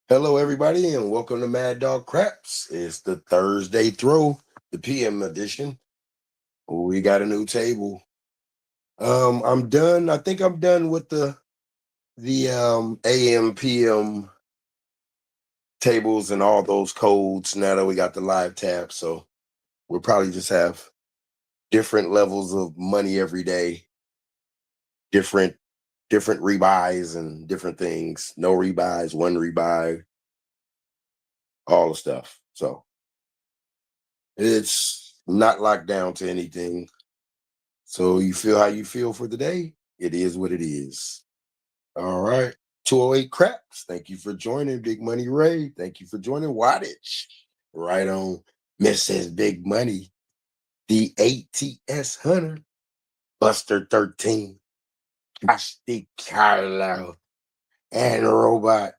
Hello, everybody, and welcome to Mad Dog Craps. It's the Thursday throw, the PM edition. We got a new table. I'm done. I think I'm done with the AM PM tables and all those codes. Now that we got the live tab, so we'll probably just have different levels of money every day, different different rebuys and different things. No rebuys, one rebuy, all the stuff. So it's not locked down to anything. So you feel how you feel for the day? It is what it is. All right. 208 Craps. Thank you for joining Big Money Ray. Thank you for joining Wattage. Right on Mrs. Big Money. The ATS Hunter. Buster 13. Casti Carlo. And Robot.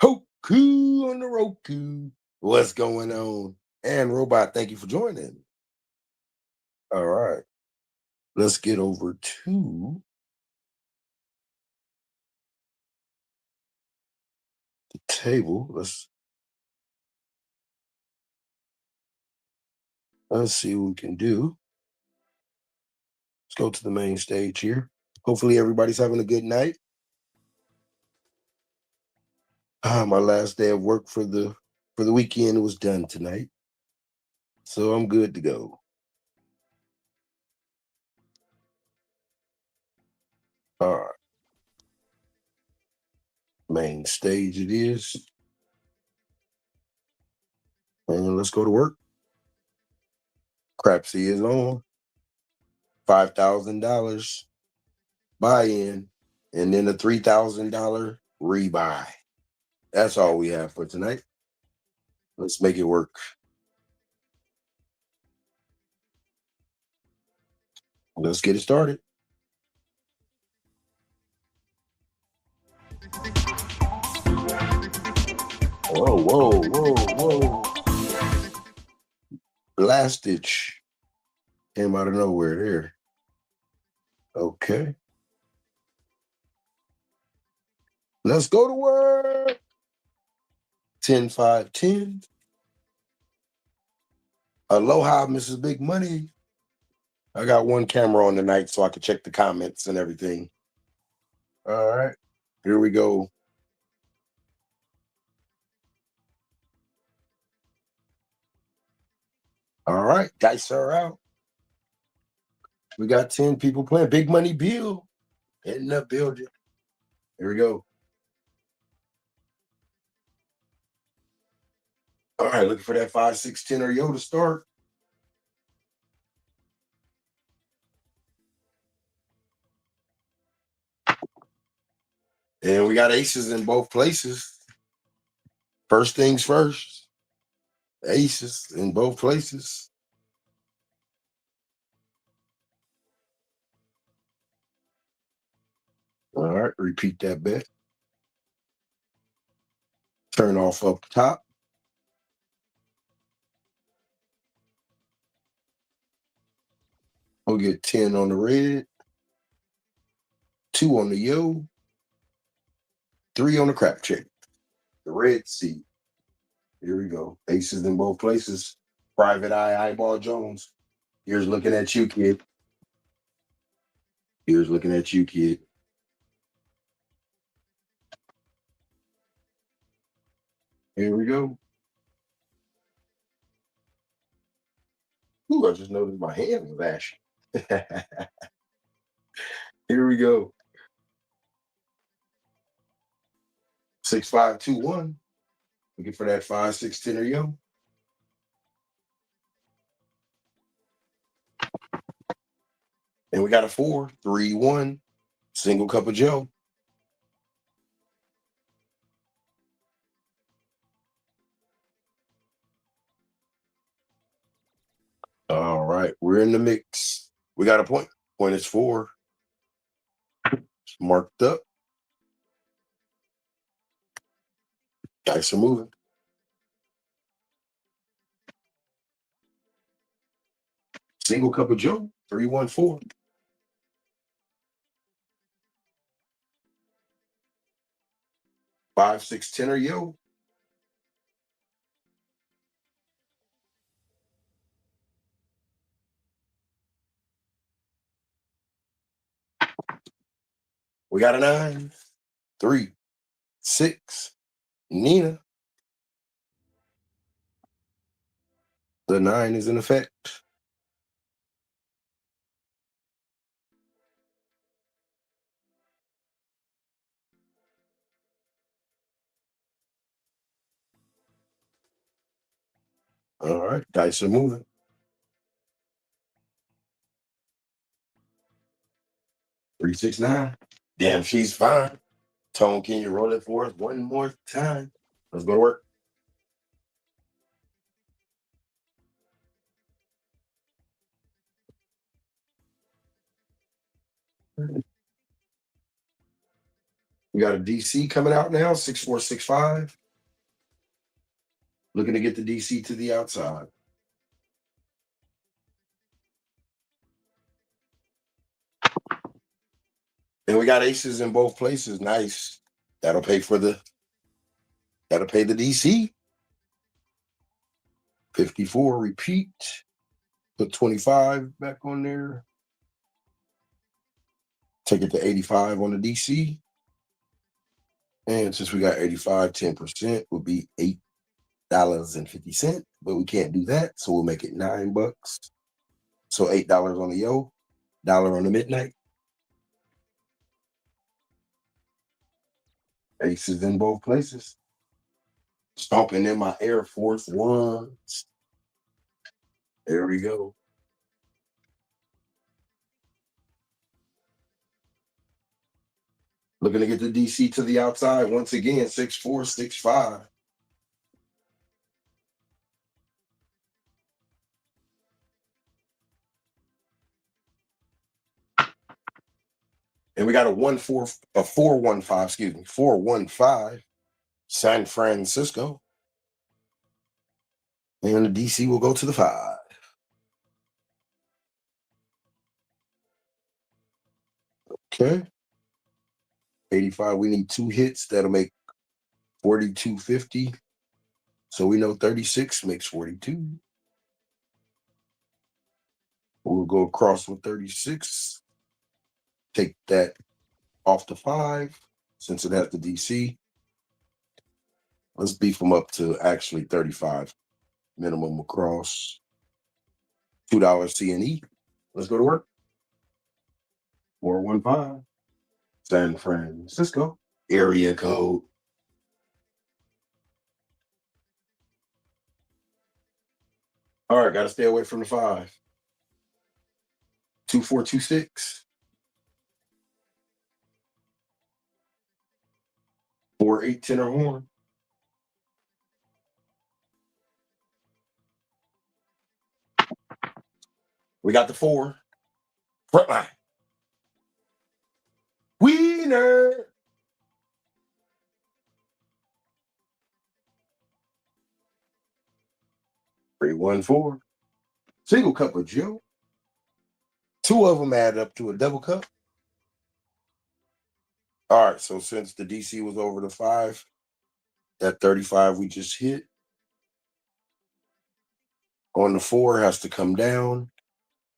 Hoku on the Roku. What's going on? And Robot, thank you for joining. All right. Let's get over to the table. Let's see what we can do. Let's go to the main stage here. Hopefully everybody's having a good night. My last day of work for the weekend was done tonight. So I'm good to go. All right. Main stage it is. And let's go to work. Crapsy is on. $5,000 buy-in. And then a $3,000 rebuy. That's all we have for tonight. Let's make it work. Let's get it started. Whoa, whoa, whoa, whoa. Blastage came out of nowhere there. Okay. Let's go to work. 10, 5, 10. Aloha, Mrs. Big Money. I got one camera on tonight so I can check the comments and everything. All right. Here we go. All right. Dice are out. We got 10 people playing. Big Money Bill in the building. Here we go. All right. Looking for that 5, 6, 10 or yo to start. And we got aces in both places. First things first. Aces in both places. All right. Repeat that bet. Turn off up top. We'll get 10 on the red, 2 on the yo, 3 on the crap check. The red seat. Here we go. Aces in both places. Private Eye Eyeball Jones. Here's looking at you, kid. Here's looking at you, kid. Here we go. Ooh, I just noticed my hand was ashy. Here we go. 6, 5, 2, 1. Looking for that 5, 6, 10 or yo. And we got a 4, 3, 1. Single cup of Joe. All right. We're in the mix. We got a point. Point is 4. It's marked up. Dice are moving. Single cup of Joe, 314. 5, 6, 10 or yo. We got a 9, 3, 6. Nina. The 9 is in effect. All right, dice are moving. 3, 6, 9. Damn, she's fine. Tone, can you roll it for us one more time? Let's go to work. We got a DC coming out now, 6465. Looking to get the DC to the outside. And we got aces in both places. Nice. That'll pay the DC. 54, repeat. Put 25 back on there. Take it to 85 on the DC. And since we got 85, 10% would be $8.50. But we can't do that. So we'll make it $9. So $8 on the yo, dollar on the midnight. Aces in both places. Stomping in my Air Force Ones. There we go. Looking to get the DC to the outside once again, 64, 65. And we got a 415, 415, San Francisco. And the DC will go to the 5. Okay. 85, we need 2 hits. That'll make 42.50. So we know 36 makes 42. We'll go across with 36. Take that off the 5 since it has the DC. Let's beef them up to actually 35 minimum across. $2 C&E. Let's go to work. 415. San Francisco. Area code. All right, got to stay away from the 5. 2426. 4, 8 tenor horn. We got the 4. Front line. Wiener. Three, 1, 4. Single cup of Joe. 2 of them add up to a double cup. All right, so since the DC was over the 5, that 35 we just hit on the 4 has to come down.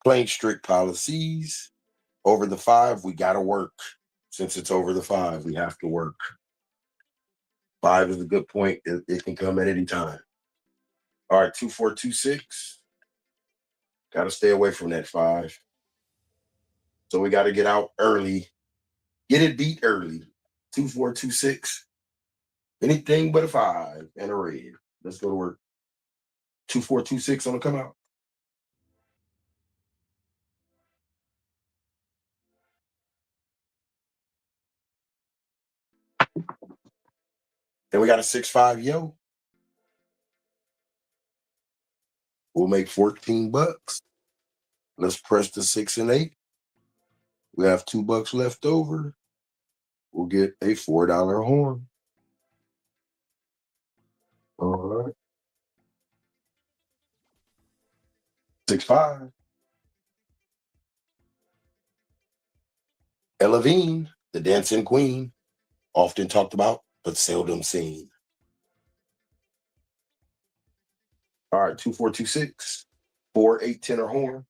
Plain strict policies. Over the 5, we got to work. Since it's over the 5, we have to work. 5 is a good point. It can come at any time. All right, 2426. Got to stay away from that 5. So we got to get out early. Get it beat early. 2426. Anything but a 5 and a red. Let's go to work. 2426 on the come out. Then we got a 6-5 yo. We'll make $14. Let's press the 6 and 8. We have $2 left over. We'll get a $4 horn. All right. 6-5. Elavine, the dancing queen, often talked about, but seldom seen. All right, 2426. 4, 8 tenor horn.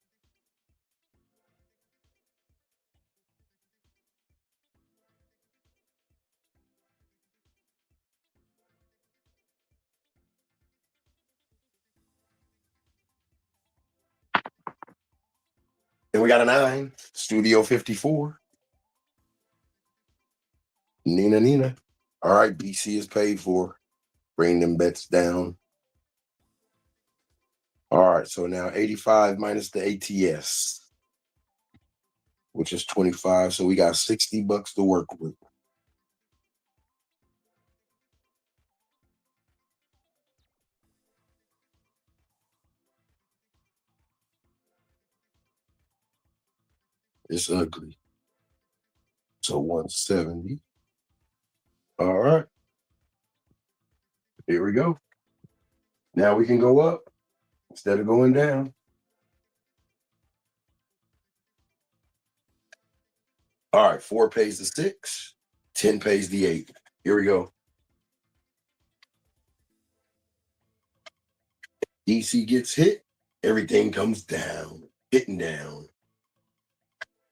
we got a 9, Studio 54. Nina. All right, BC is paid for. Bring them bets down. All right, so now 85 minus the ATS, which is 25. So we got $60 to work with. It's ugly. So 170. All right. Here we go. Now we can go up instead of going down. All right, 4 pays the 6, 10 pays the 8. Here we go. DC gets hit, everything comes down, hitting down.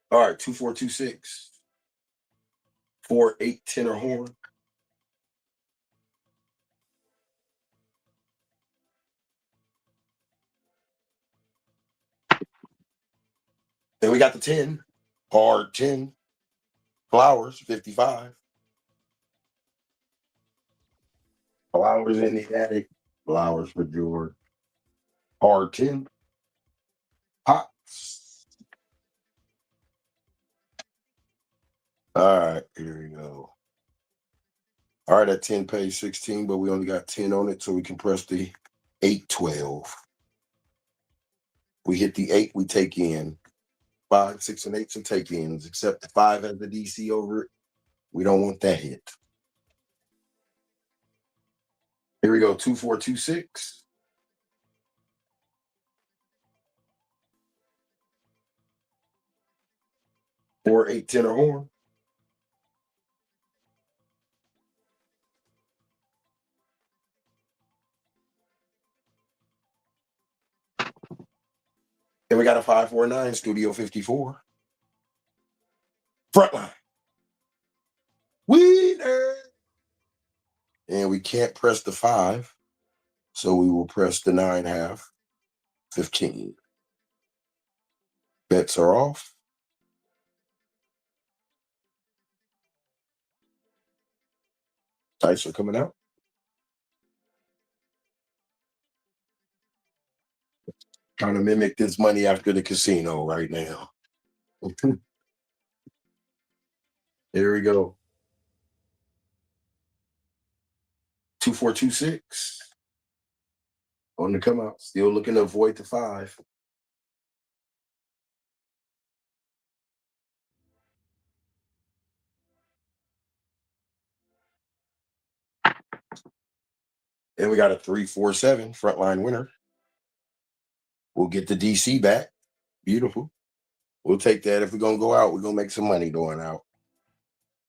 All right, 2, 4, 2, 6. 4, 8, 10 or horn. Then we got the 10, hard 10. Flowers, 55. Flowers in the attic. Flowers for George. Hard 10. Pops. All right, here we go. All right, that 10 pays 16, but we only got 10 on it, so we can press the 8, 12. We hit the 8, we take in. 5, 6, and 8 and take ins, except the 5 has the DC over it. We don't want that hit. Here we go, 2, 4, 2, 6. 4, 8, 10 or horn. Then we got a 5, 4, 9, Studio 54. Frontline. Winner. And we can't press the 5, so we will press the 9 half, 15. Bets are off. Dice are coming out. Trying to mimic this money after the casino right now. Here we go. 2, 4, 2, 6. On the come out. Still looking to avoid the 5. And we got a 3, 4, 7 frontline winner. We'll get the DC back. Beautiful. We'll take that. If we're going to go out, we're going to make some money going out.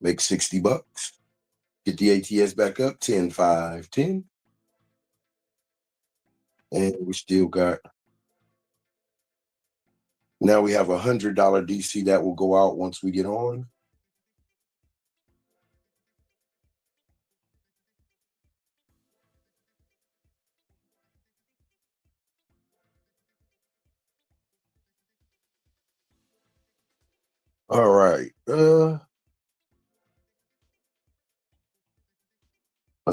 Make $60. Get the ATS back up. 10, 5, 10. And we still got. Now we have $100 DC that will go out once we get on. All right. Let's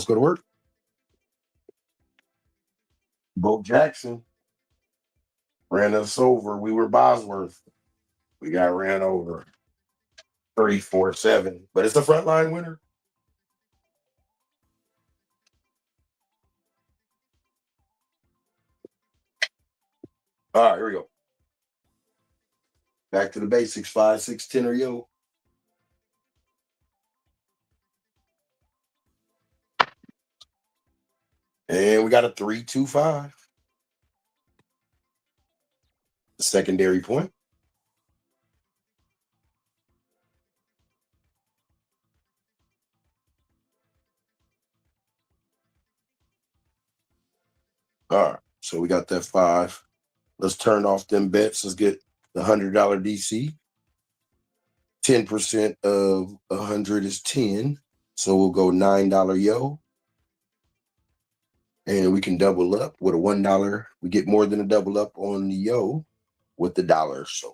go to work. Bo Jackson ran us over. We were Bosworth. We got ran over. 3, 4, 7. But it's a frontline winner. All right, here we go. Back to the basics. 5, 6, 10 or yo. And we got a 3, 2, 5. The secondary point. All right. So we got that 5. Let's turn off them bets. Let's get the $100 DC. 10% of 100 is 10. So we'll go $9 yo. And we can double up with a $1. We get more than a double up on the yo with the dollar. So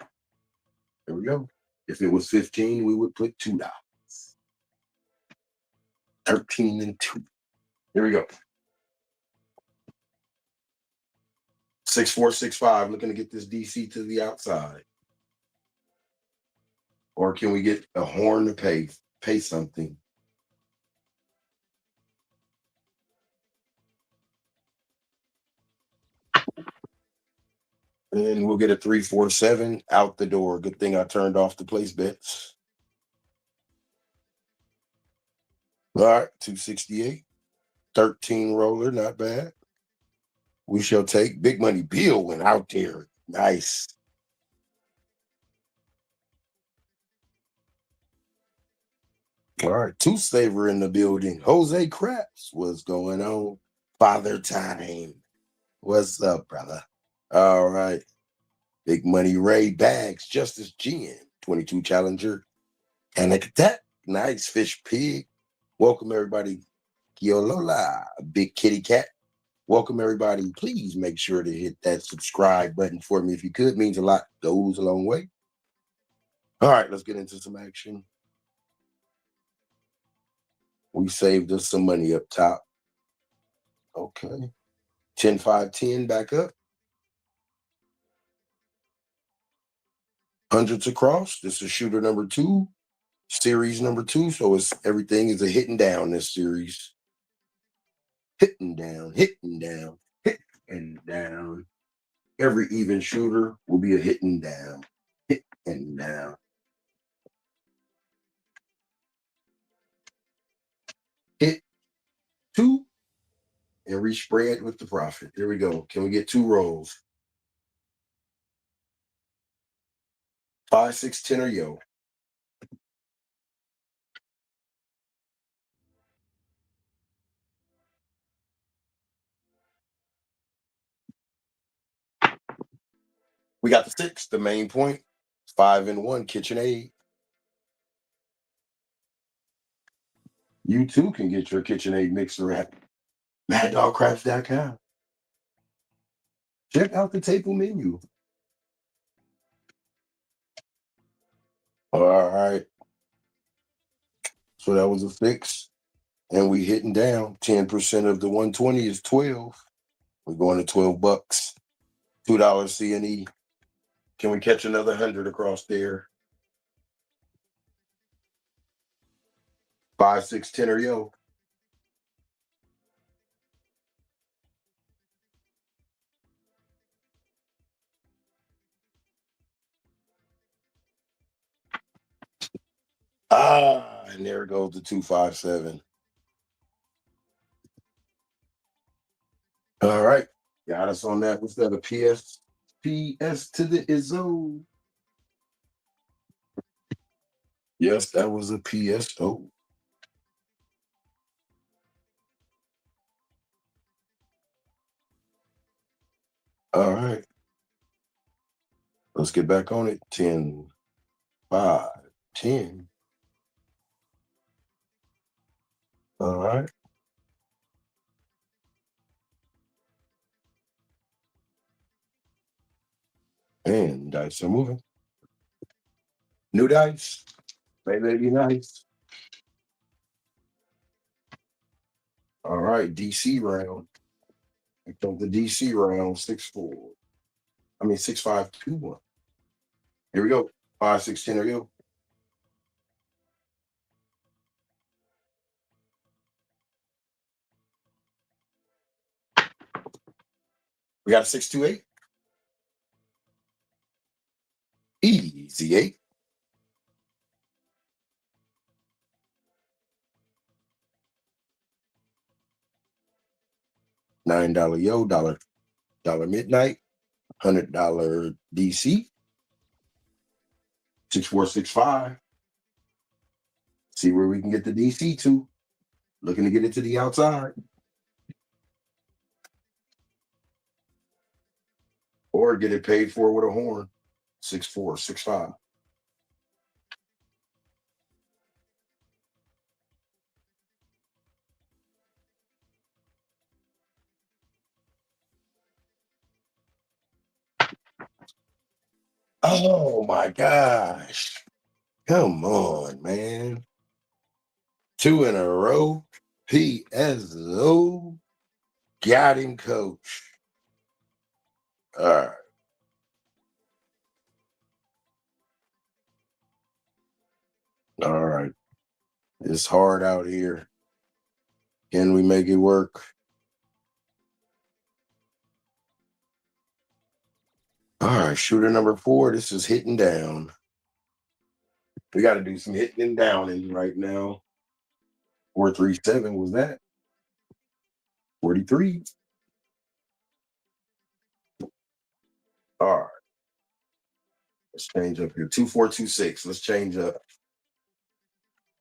There we go. If it was 15, we would put $2. 13 and 2. Here we go. 6465, looking to get this DC to the outside. Or can we get a horn to pay something? And we'll get a 347 out the door. Good thing I turned off the place bets. All right, 268. 13 roller, not bad. We shall take. Big Money Bill went out there. Nice. All right, two saver in the building. Jose Craps, what's going on? Father Time. What's up, brother? All right. Big Money Ray Bags, Justice Gin, 22 Challenger. And look at that. Nice Fish Pig. Welcome, everybody. Kiolola, Big Kitty Cat. Welcome, everybody. Please make sure to hit that subscribe button for me if you could. Means a lot. Goes a long way. All right, let's get into some action. We saved us some money up top. Okay. 10, 5, 10 back up. Hundreds across. This is shooter number 2, series number 2. So everything is a hitting down this series. Hitting down, hitting down, hitting down. Every even shooter will be a hitting down, hitting down. Hit 2 and respread with the profit. There we go. Can we get 2 rolls? 5, 6, 10 or yo. We got the 6, the main point. 5 and 1, KitchenAid. You too can get your KitchenAid mixer at MadDogCrafts.com. Check out the table menu. All right. So that was a 6. And we hitting down. 10% of the 120 is 12. We're going to $12. $2 C&E. Can we catch another 100 across there? 5, 6, 10 or yo. And there goes the 257. All right. Got us on that. What's that? A PS to the Izzo. Yes, that was a PSO. All right. Let's get back on it. 10, 5, 10. All right. And dice are moving. New dice. Maybe nice. All right. DC round. I thought the DC round 6-4. 6-5-2-1. Here we go. 5, 6, 10 or yo. We got a 6-2-8. Easy 8. $9 yo, dollar midnight, $100 DC, 6465. See where we can get the DC to. Looking to get it to the outside. Or get it paid for with a horn. 6465. Oh my gosh. Come on, man. 2 in a row. PSO. Got him, coach. All right. All right. It's hard out here. Can we make it work? All right. Shooter number 4. This is hitting down. We got to do some hitting and downing right now. 437 was that? 43. All right. Let's change up here. 2426. Let's change up.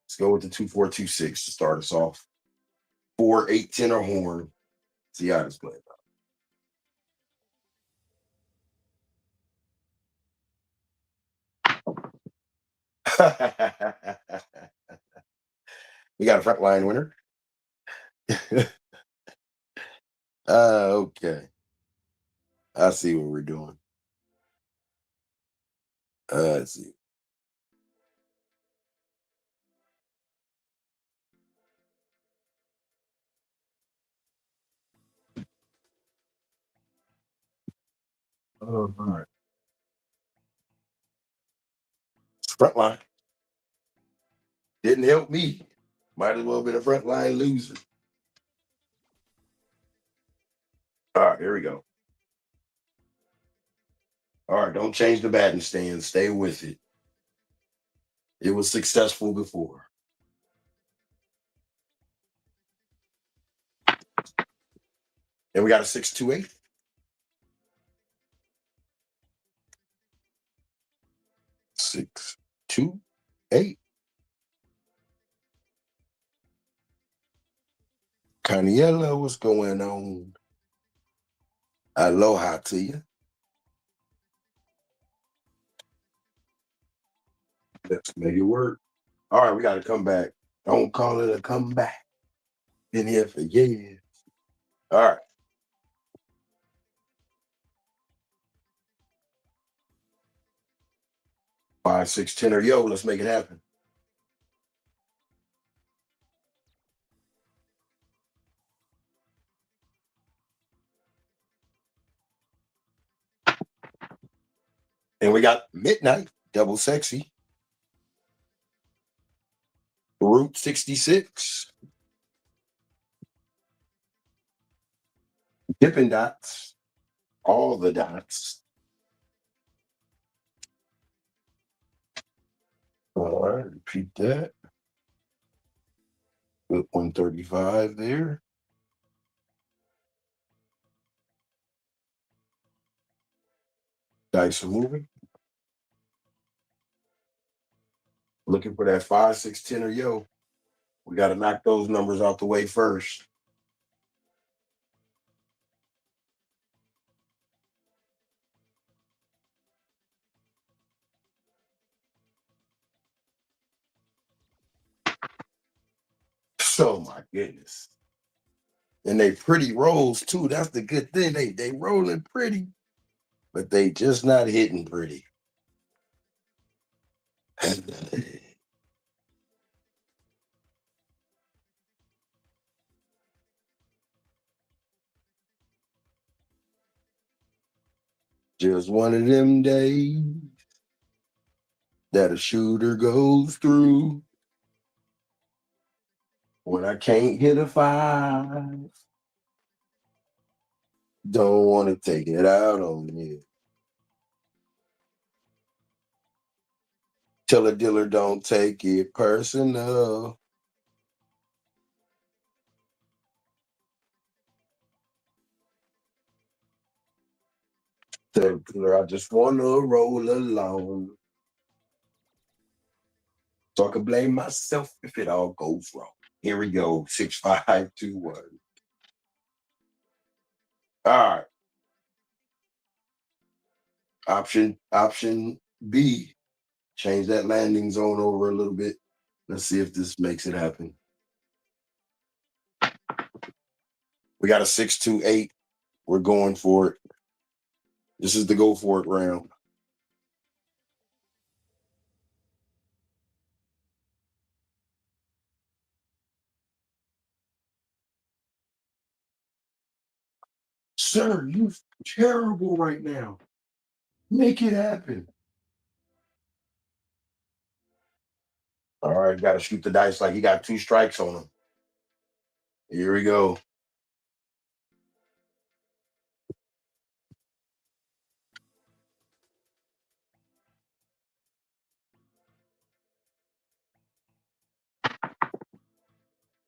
Let's go with the 2426 to start us off. 4, 8, 10 or horn. See how this plays out. We got a front line winner. Okay. I see what we're doing. Let's see. Oh, all right. Front line. Didn't help me. Might as well have been a front line loser. All right, here we go. All right, don't change the batting stance. Stay with it. It was successful before. And we got a 628. 628. Caniella, what's going on? Aloha to you. Let's make it work. All right, we got to come back. Don't call it a comeback. Been here for years. All right. 5, 6, 10 or yo, let's make it happen. And we got Midnight, Double Sexy. Route 66. Dippin' Dots. All the dots. All right, repeat that. Put 135 there. Dice are moving. Looking for that 5, 6, 10 or yo. We got to knock those numbers out the way first. So my goodness. And they pretty rolls too. That's the good thing. They rolling pretty, but they just not hitting pretty. Just one of them days that a shooter goes through when I can't hit a 5. Don't want to take it out on you. Tell a dealer don't take it personal. Tell a dealer I just want to roll alone. So I can blame myself if it all goes wrong. Here we go. 6, 5, 2, 1. All right. Option B. Change that landing zone over a little bit. Let's see if this makes it happen. We got a 628. We're going for it. This is the go for it round. Sir, you terrible right now. Make it happen. All right, got to shoot the dice like he got two strikes on him. Here we go.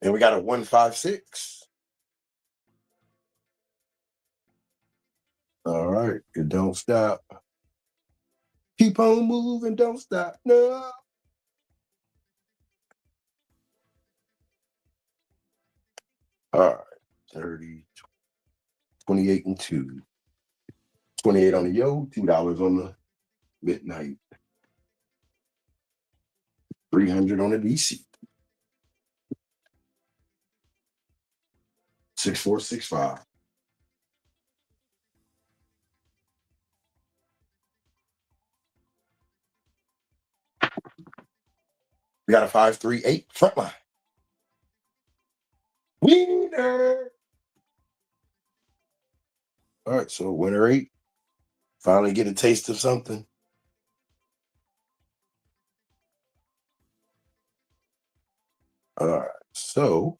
And we got a 156. All right, it don't stop. Keep on moving, don't stop. No. All right, 30, 28 and 2. 28 on the yo, $2 on the midnight. 300 on the DC. 6465. We got a 538 front line. Winner. All right, so winner 8. Finally get a taste of something. All right, so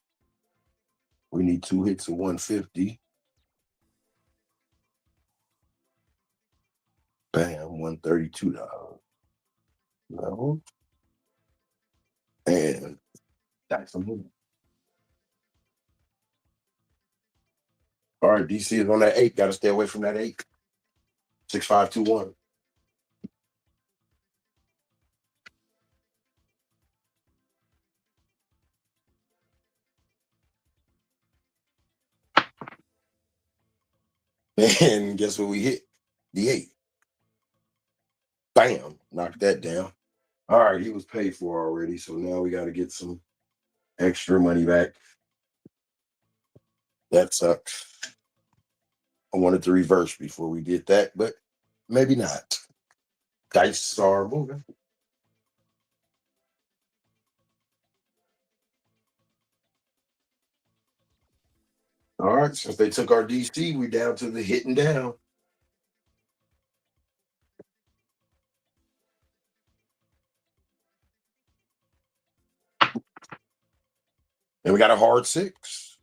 we need 2 hits of 150. Bam, $132. No. And that's a move. All right, DC is on that 8. Got to stay away from that 8. 6521. And guess what we hit? The 8. Bam, knocked that down. All right, he was paid for already, so now we got to get some extra money back. That sucks. I wanted to reverse before we did that, but maybe not. Dice are moving. All right, since they took our DC, we down to the hitting down. And we got a hard 6.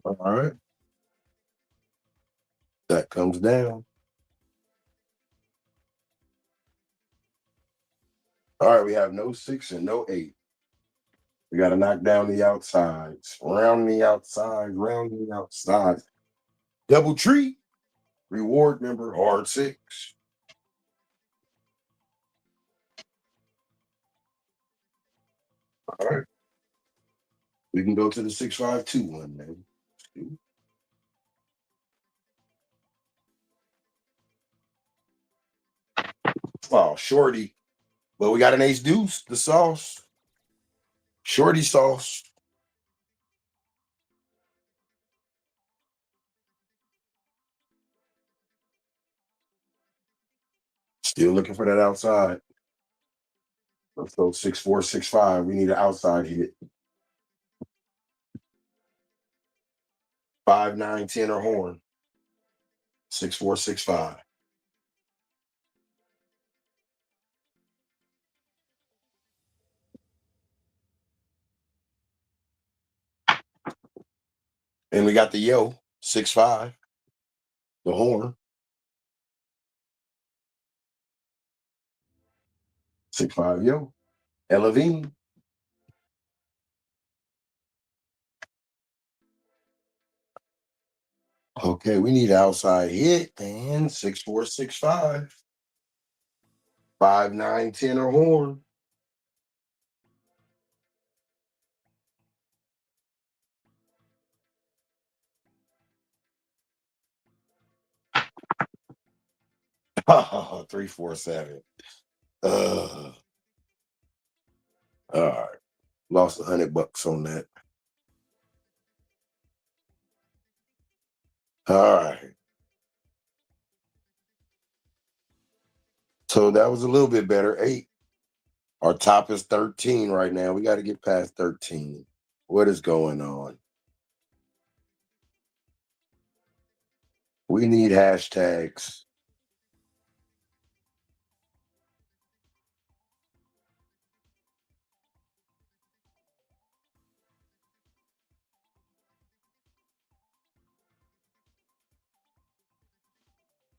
All right. That comes down. All right, we have no 6 and no 8. We got to knock down the outsides. Round the outside, round the outside. Double tree. Reward member, hard 6. All right. We can go to the 6521, man. Oh, shorty. But we got an ace deuce, the sauce. Shorty sauce. Still looking for that outside. Let's go 6465. We need an outside hit. 5, 9, 10 or horn. 6465. And we got the yo, 6-5. The horn. 6-5 yo. Elavine. Okay, we need an outside hit, and 6465. 5, 9, 10 or horn. Oh, 347. All right. Lost $100 on that. All right. So that was a little bit better. 8. Our top is 13 right now. We got to get past 13. What is going on? We need hashtags.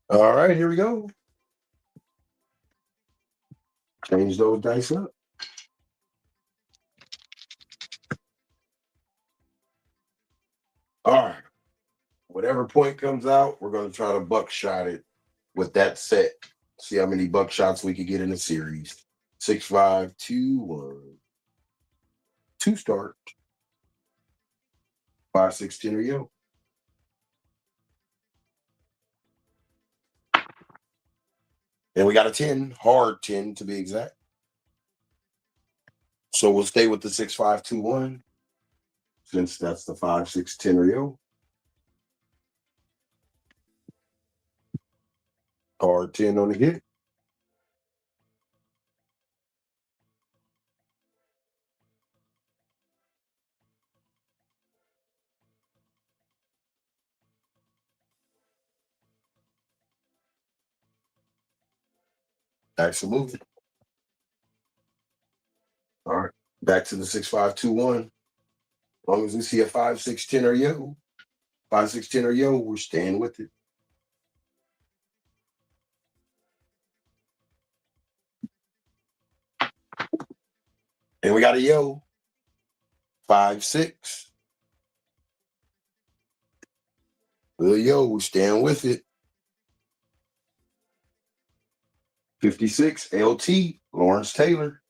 All right, here we go. Change those dice up. All right. Whatever point comes out, we're going to try to buckshot it with that set. See how many buckshots we can get in the series. 6, 5, 2, 1. 2 start. 5, 6, 10 or yo. And we got a 10, hard 10 to be exact. So we'll stay with the 6, 5, 2, 1. Since that's the 5, 6, 10 or yo. Hard 10 on the hit. Action movie. All right. Back to the 6, 5, 2, 1. As long as we see a 5, 6, 10 or yo. 5, 6, 10 or yo, we're staying with it. And we got a yo. 5, 6. Well, yo, we're staying with it. 56, LT, Lawrence Taylor.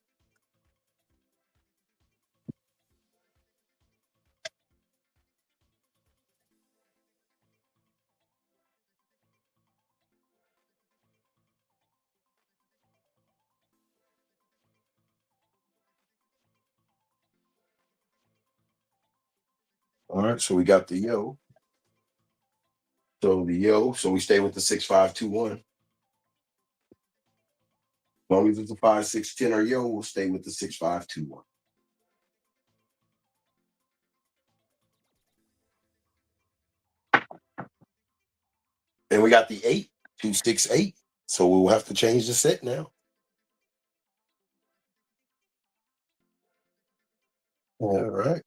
All right, so we got the yo. So the yo, so we stay with the 6, 5, 2, 1. As long as it's a 5, 6, 10 or yo, we'll stay with the 6, 5, 2, 1. And we got the 8, 2, 6, 8. So we'll have to change the set now. All right.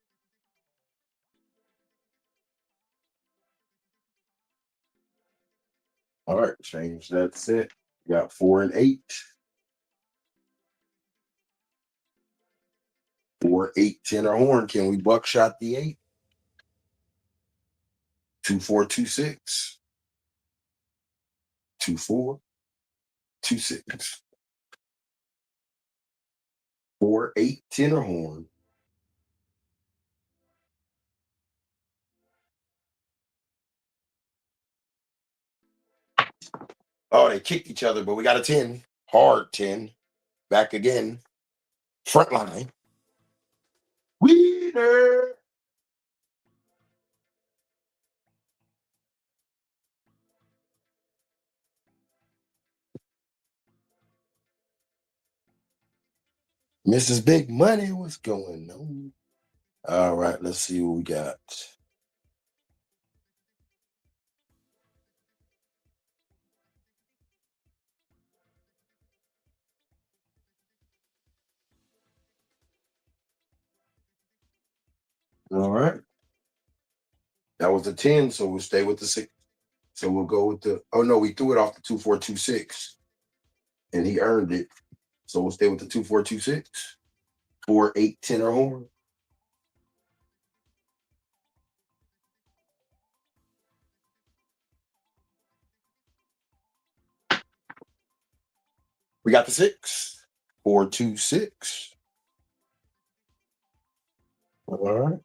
All right, change that set. We got 4 and 8. 4, 8, 10 or horn. Can we buckshot the 8? 2, 4, 2, 6. 2, 4, 2, 6. 4, 8, 10 or horn. Oh, they kicked each other, but we got a 10. Hard 10. Back again. Front line. Winner. Mrs. Big Money, what's going on? All right, let's see what we got. All right. That was a 10, so we'll stay with the 6. So we'll go with the, oh no, we threw it off the 2, 4, 2, 6. And he earned it. So we'll stay with the 2, 4, 2, 6. 4, 8, 10 or horn. We got the 6. 4, 2, 6. All right.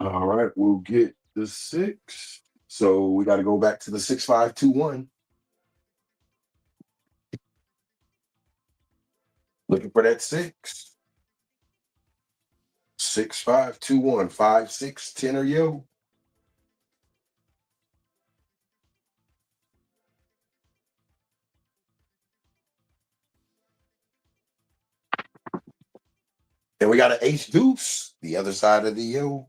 All right, we'll get the 6. So we got to go back to the 6, 5, 2, 1. Looking for that 6. 6, 5, 2, 1. 5, 6, 10 or yo. And we got an ace deuce, the other side of the yo.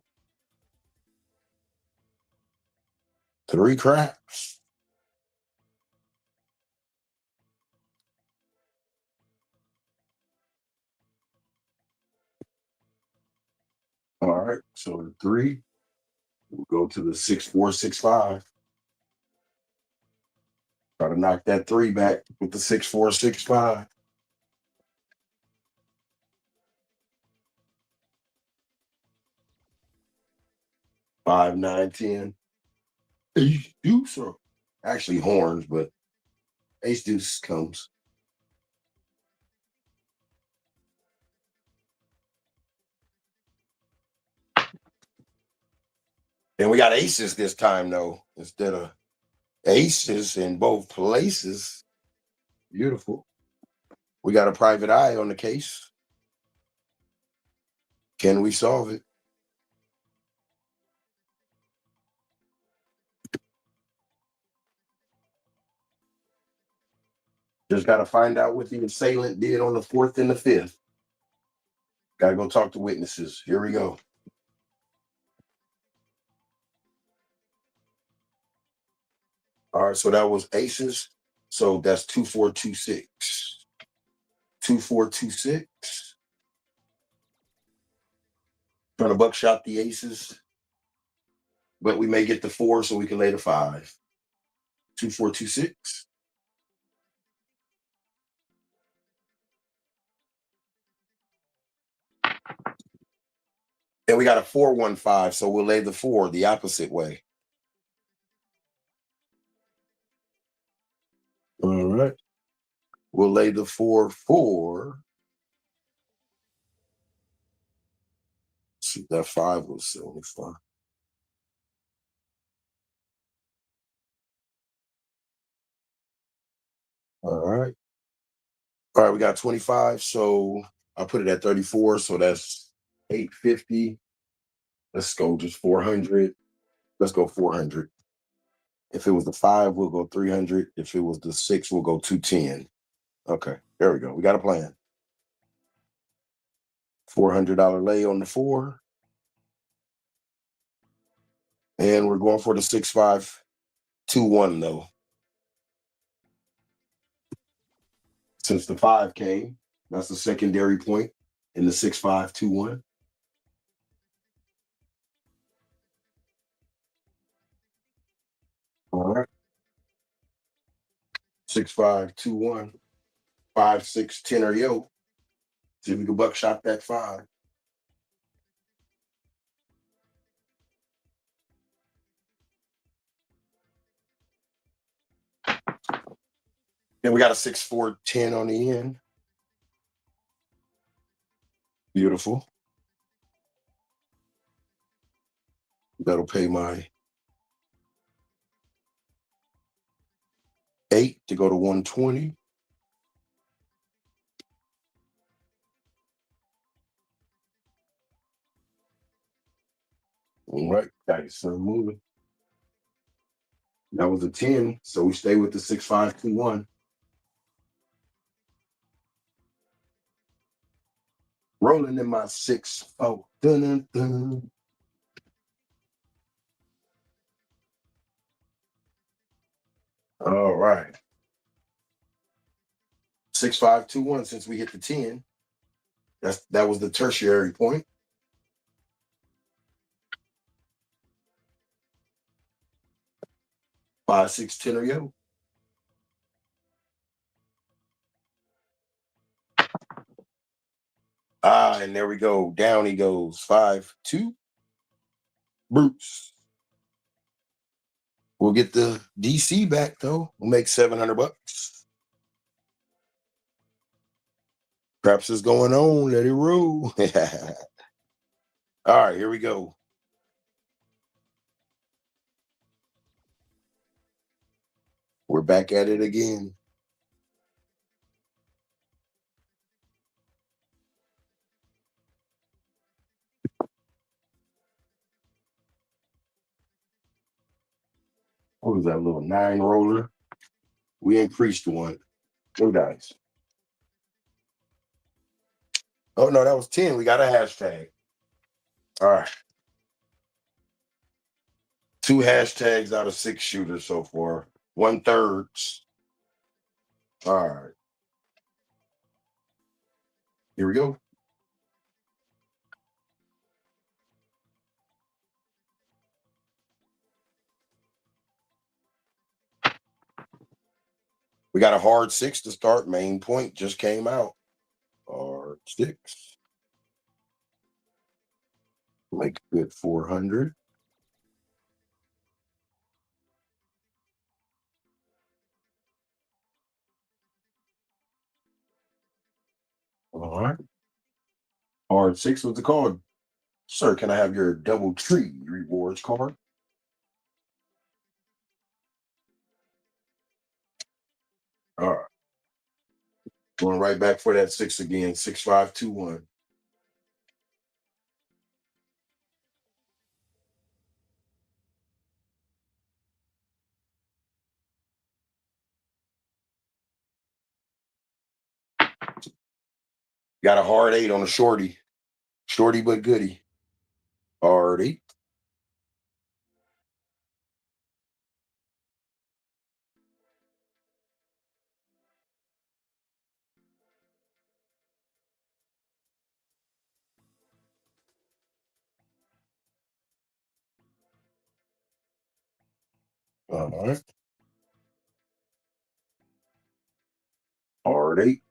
3 craps. All right, so the 3, we'll go to the 6, 4, 6, 5. Try to knock that 3 back with the 6, 4, 6, 5. 5, 9, 10. Ace deuce, or actually horns, but ace deuce comes. And we got aces this time, though, instead of aces in both places. Beautiful. We got a private eye on the case. Can we solve it? Just got to find out what the assailant did on the 4th and the 5th. Got to go talk to witnesses. Here we go. All right, so that was aces. So that's 2, 4, 2, 6. 2, 4, 2, 6. Trying to buckshot the aces, but we may get the 4 so we can lay the 5. 2, 4, 2, 6. And we got a 4, 1, 5, so we'll lay the 4 the opposite way. All right. We'll lay the 4, 4. See, that 5 was 75. All right. All right, we got 25. So I put it at 34. So that's 850. Let's go just 400. Let's go 400. If it was the 5, we'll go 300. If it was the 6, we'll go 210. Okay, there we go. We got a plan. $400 lay on the 4. And we're going for the 6, 5, 2, 1, though. Since the 5 came, that's the secondary point in the 6, 5, 2, 1. All right. 6, 5, 2, 1. 5, 6, 10 or yo. See if we can buckshot that 5. Then we got a 6, 4, 10 on the end. Beautiful. That'll pay my 8 to go to 120. All right, guys, so moving. That was a 10, so we stay with the 6, 5, 2, 1. Rolling in my 6, 4. Dun, dun, dun. All right. 6, 5, 2, 1. Since we hit the 10, that was the tertiary point. 5, 6, 10 or yo. And there we go. Down he goes. 5, 2. Bruce. We'll get the DC back though. We'll make $700. Craps is going on. Let it roll. All right, here we go. We're back at it again. What was that little 9 roller? We increased one. 2 dice. Oh no, that was 10. We got a hashtag. All right. 2 hashtags out of 6 shooters so far. 1/3. All right. Here we go. We got a hard 6 to start. Main point just came out. Hard 6. Make a good 400. All right. Hard 6 was the card. Sir, can I have your double tree rewards card? All right. Going right back for that 6 again. 6521. Got a hard 8 on a shorty. Shorty but goody. Hard 8. All right. Hard 8.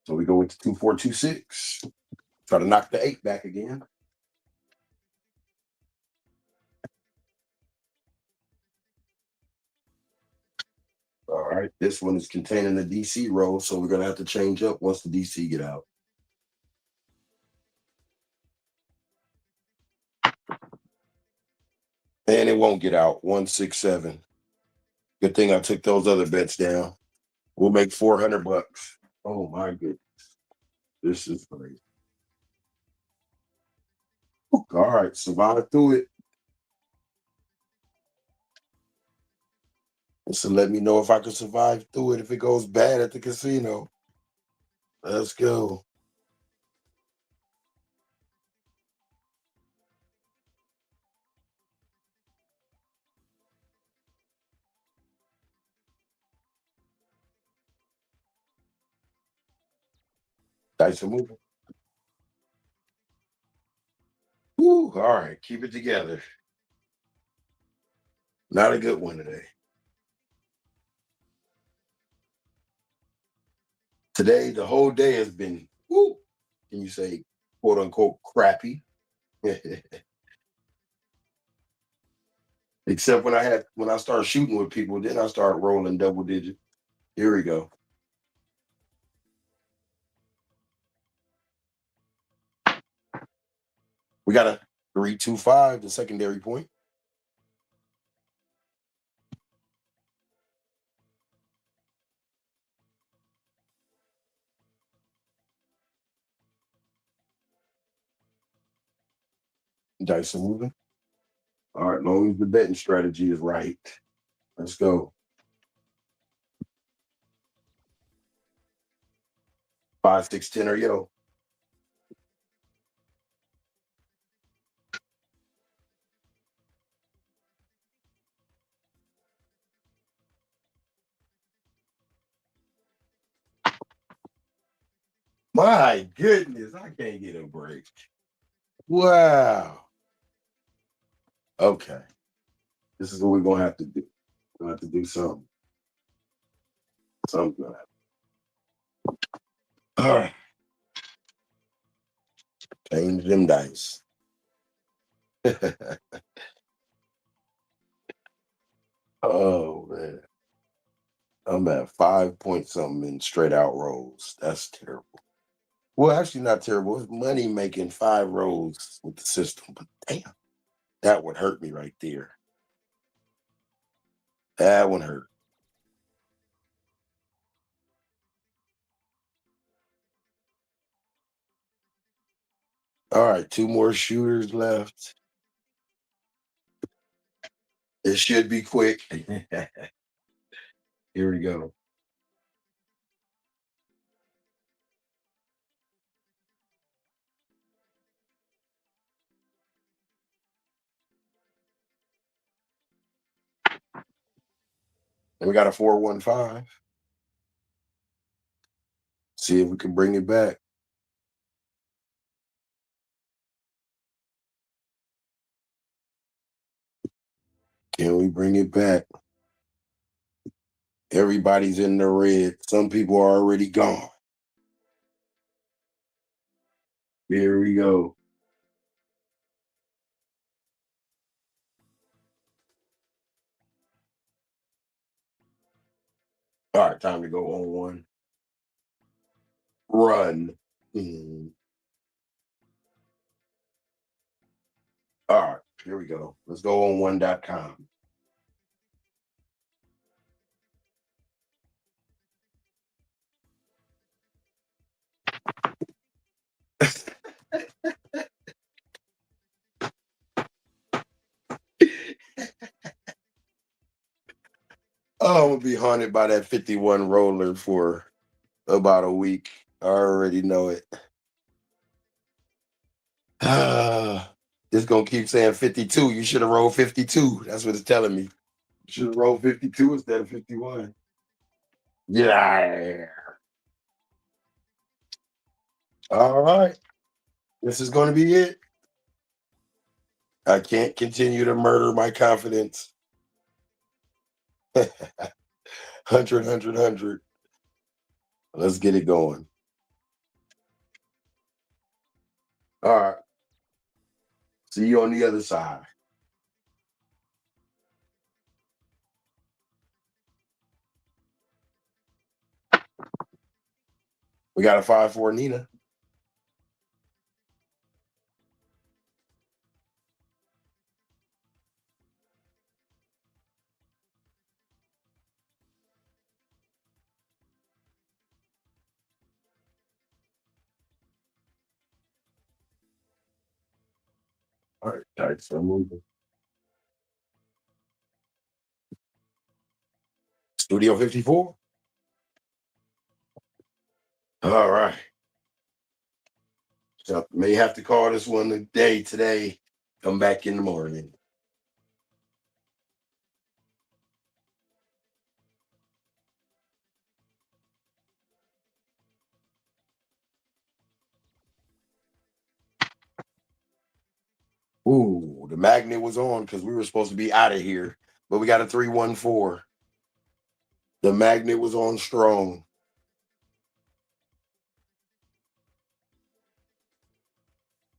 So we go into 2426. Try to knock the 8 back again. All right. This one is containing the DC roll, so we're gonna have to change up once the DC get out. And it won't get out. 167. Good thing I took those other bets down. We'll make 400 bucks. Oh my goodness. This is crazy. All right, survive through it. So let me know if I can survive through it if it goes bad at the casino. Let's go. Dice are moving. Woo, all right, keep it together. Not a good one today. Today, the whole day has been, woo, can you say, quote unquote, crappy? Except when I start shooting with people, then I start rolling double digit. Here we go. We got a 325, the secondary point. Dice are moving. All right, long as the betting strategy is right. Let's go. 5, 6, 10 or yo. My goodness, I can't get a break. Wow. Okay. This is what we're gonna have to do. We're gonna have to do something. Something gonna happen. All right. Change them dice. Oh man. I'm at 5 point something in straight out rolls. That's terrible. Well, actually not terrible. It's money making 5 rolls with the system, but damn, that would hurt me right there. That one hurt. All right, 2 more shooters left. It should be quick. Here we go. And we got a 415. See if we can bring it back. Can we bring it back? Everybody's in the red. Some people are already gone. Here we go. All right, time to go on one. Run. Mhm. All right, here we go. Let's go on one.com. Oh, I'm gonna be haunted by that 51 roller for about a week. I already know it. It's gonna keep saying 52. You should have rolled 52. That's what it's telling me. You should have rolled 52 instead of 51. Yeah. All right. This is gonna be it. I can't continue to murder my confidence. 100, 100, 100. Let's get it going. All right. See you on the other side. We got a 5-4 Nina. All right, tight. So I'm moving. Studio 54. All right. So may have to call this one a day today. Come back in the morning. Ooh, the magnet was on because we were supposed to be out of here, but we got a 314. The magnet was on strong.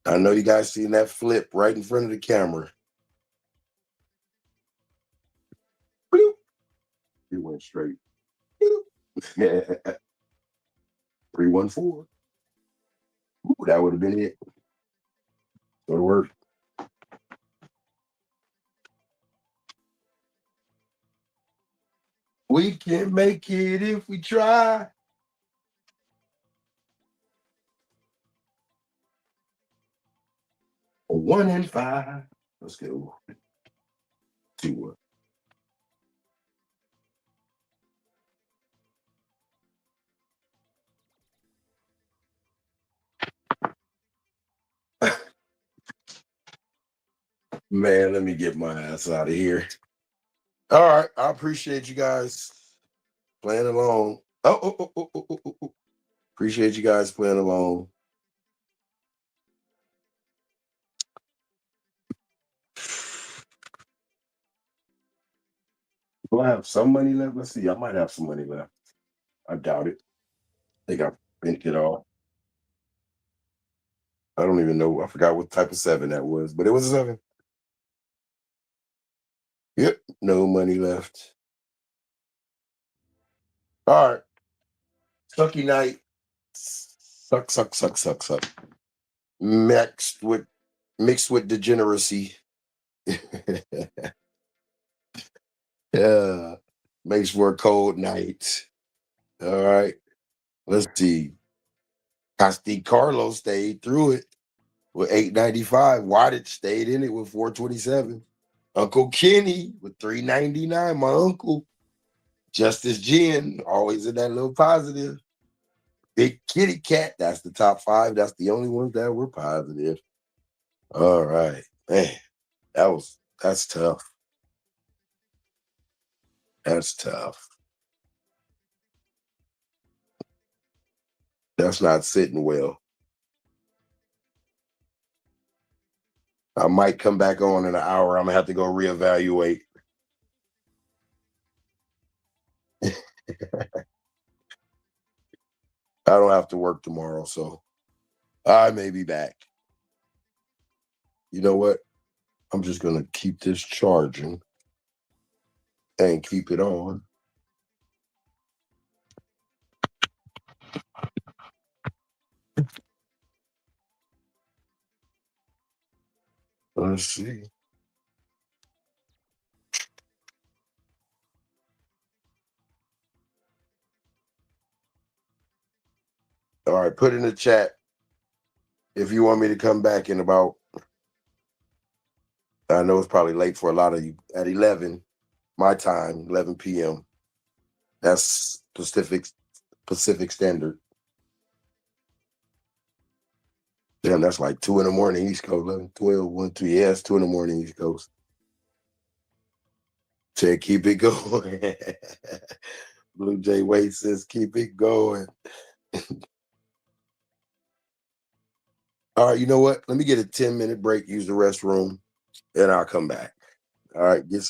I know you guys seen that flip right in front of the camera. Bloop. It went straight. Bloop. 314. Ooh, that would have been it. Go to work. We can make it if we try. A 1 in 5. Let's go. 2. Man, let me get my ass out of here. All right. I appreciate you guys playing along. Oh. Appreciate you guys playing along. Do I have some money left? Let's see. I might have some money left. I doubt it. I think I spent it all. I don't even know. I forgot what type of 7 that was, but it was a 7. Yep. No money left. All right. Sucky night. Suck. Mixed with degeneracy. Yeah. Makes for a cold night. All right. Let's see. Costi Carlos stayed through it with 895. Wadage stayed in it with 427. Uncle Kenny with 399. My uncle. Justice Jen, always in that little positive. Big Kitty Cat, that's the top 5. That's the only ones that were positive. All right. Man, that's tough. That's tough. That's not sitting well. I might come back on in an hour. I'm gonna have to go reevaluate. I don't have to work tomorrow, so I may be back. You know what? I'm just gonna keep this charging and keep it on. Let's see. All right, put in the chat if you want me to come back in about. I know it's probably late for a lot of you. At 11, my time, 11 p.m. That's Pacific Standard. Damn, that's like 2 in the morning East Coast. 11, 12, 1, 2. Yeah, it's 2 in the morning East Coast. Say keep it going. Blue Jay Wade says keep it going. All right, you know what? Let me get a 10-minute break, use the restroom, and I'll come back. All right, get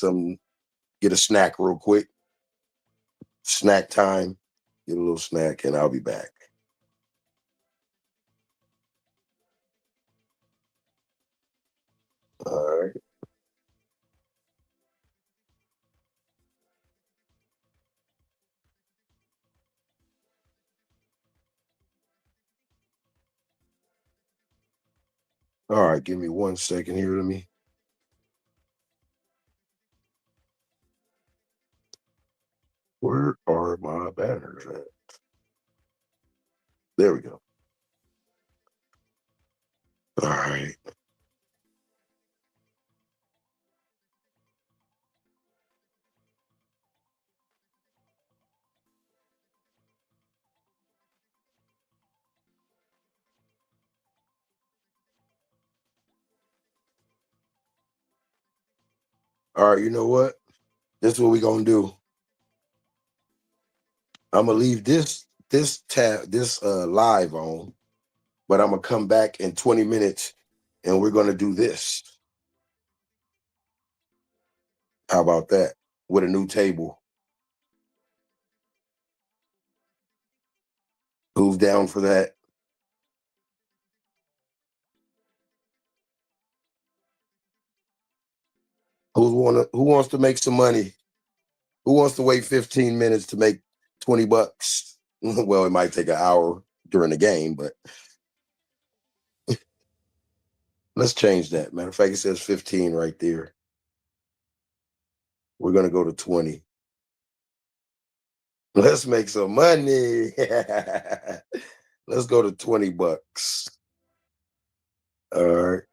a snack real quick. Snack time. Get a little snack, and I'll be back. All right. All right, give me 1 second here. Where are my banners at? There we go. All right. All right, you know what? This is what we're gonna do. I'm gonna leave this live on, but I'm gonna come back in 20 minutes and we're gonna do this. How about that? With a new table. Who's down for that? Who wants to make some money? Who wants to wait 15 minutes to make $20? Well, it might take an hour during the game, but let's change that. Matter of fact, it says 15 right there. We're gonna go to 20. Let's make some money. Let's go to $20. All right.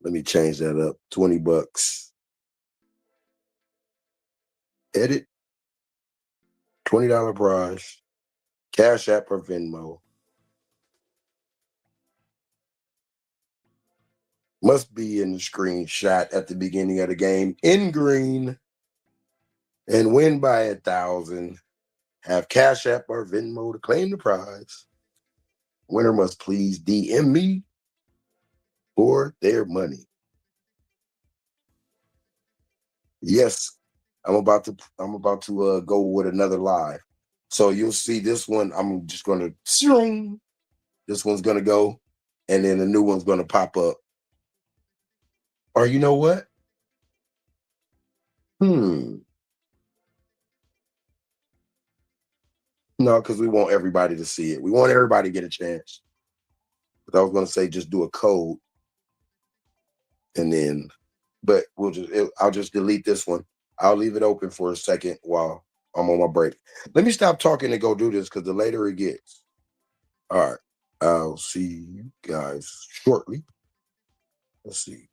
Let me change that up. $20. Edit. $20 prize. Cash App or Venmo. Must be in the screenshot at the beginning of the game in green. And win by 1,000. Have Cash App or Venmo to claim the prize. Winner must please DM me for their money. Yes, I'm about to go with another live. So you'll see this one. I'm just gonna this one's gonna go, and then a new one's gonna pop up. Or you know what? No, because we want everybody to see it. We want everybody to get a chance. But I was gonna say just do a code, and then, but I'll just delete this one. I'll leave it open for a second while I'm on my break. Let me stop talking and go do this because the later it gets. All right. I'll see you guys shortly. Let's see.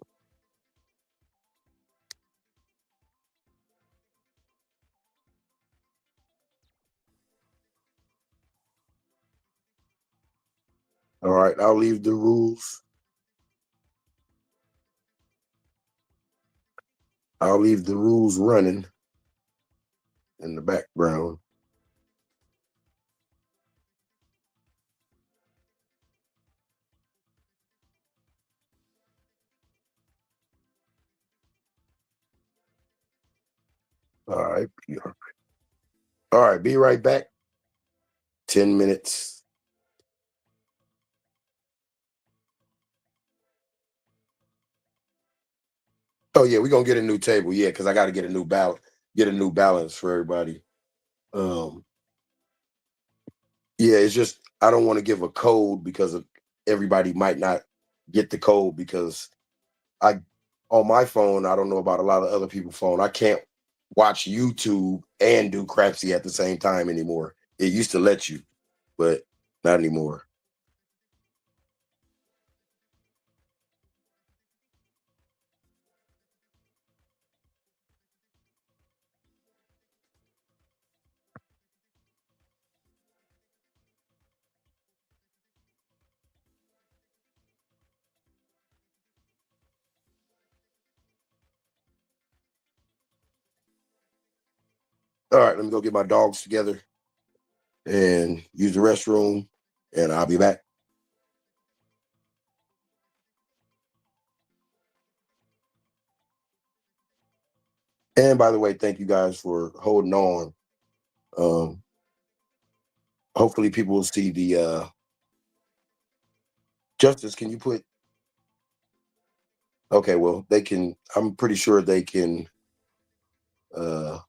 All right. I'll leave the rules. I'll leave the rules running. in the background. All right. All right. Be right back. 10 minutes. Oh yeah, we're gonna get a new table. Yeah, because I gotta get a new balance for everybody. Um, yeah, it's just I don't want to give a code because of everybody might not get the code because I on my phone, I don't know about a lot of other people's phone. I can't watch YouTube and do Crapsy at the same time anymore. It used to let you, but not anymore. All right, let me go get my dogs together and use the restroom, and I'll be back. And by the way, thank you guys for holding on. Um, hopefully people will see the Justice, can you put okay, well, they can I'm pretty sure they can uh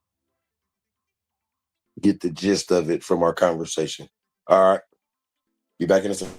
get the gist of it from our conversation. All right, be back in a second.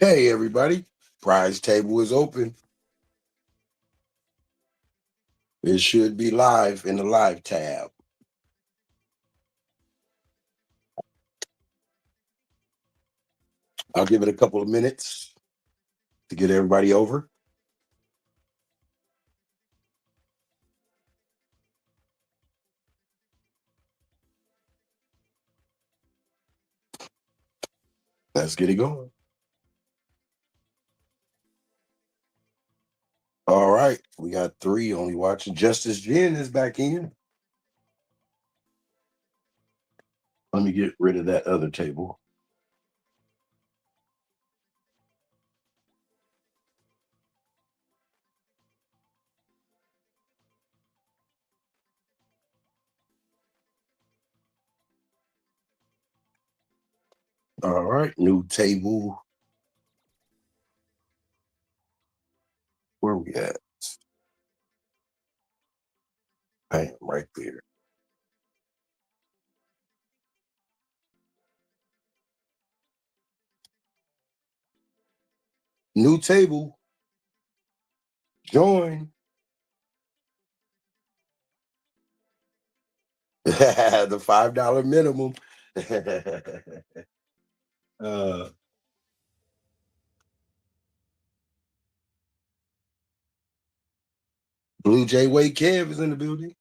Hey, everybody. Prize table is open. It should be live in the live tab. I'll give it a couple of minutes to get everybody over. Let's get it going. All right. We got 3 only watching. Justice Jen is back in. Let me get rid of that other table. All right. New table. Where we at? Bam, right there. New table. Join. The $5 minimum. uh, Blue Jay Wade Kev is in the building.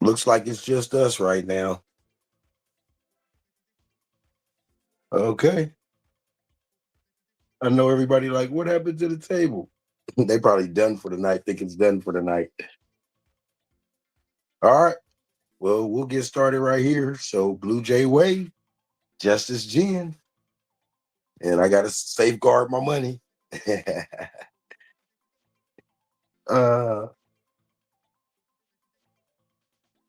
Looks like it's just us right now. Okay. I know everybody like, what happened to the table? They probably done for the night. Think it's done for the night. All right. Well, we'll get started right here. So Blue Jay Way, Justice Jen, and I gotta safeguard my money. uh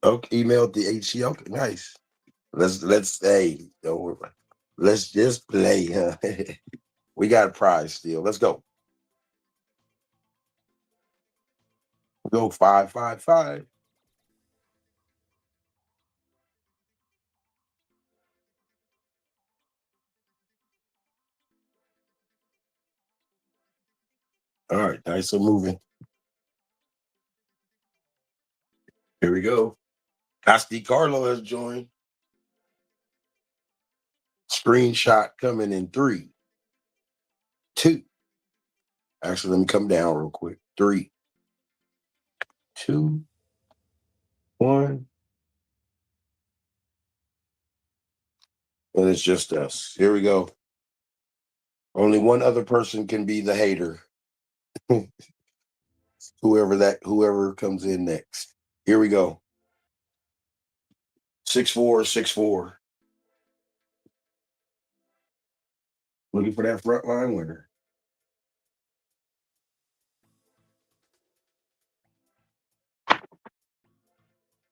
okay, emailed the HC. Okay, nice. Let's hey, don't worry about it. Let's just play, huh? We got a prize still. Let's go. Go 555. All right, dice are moving. Here we go. Costi Carlo has joined. Screenshot coming in 3, 2. Actually, let me come down real quick. 3, 2, 1. And it's just us. Here we go. Only one other person can be the hater. whoever comes in next. Here we go. 6-4, 6-4. Looking for that front line winner.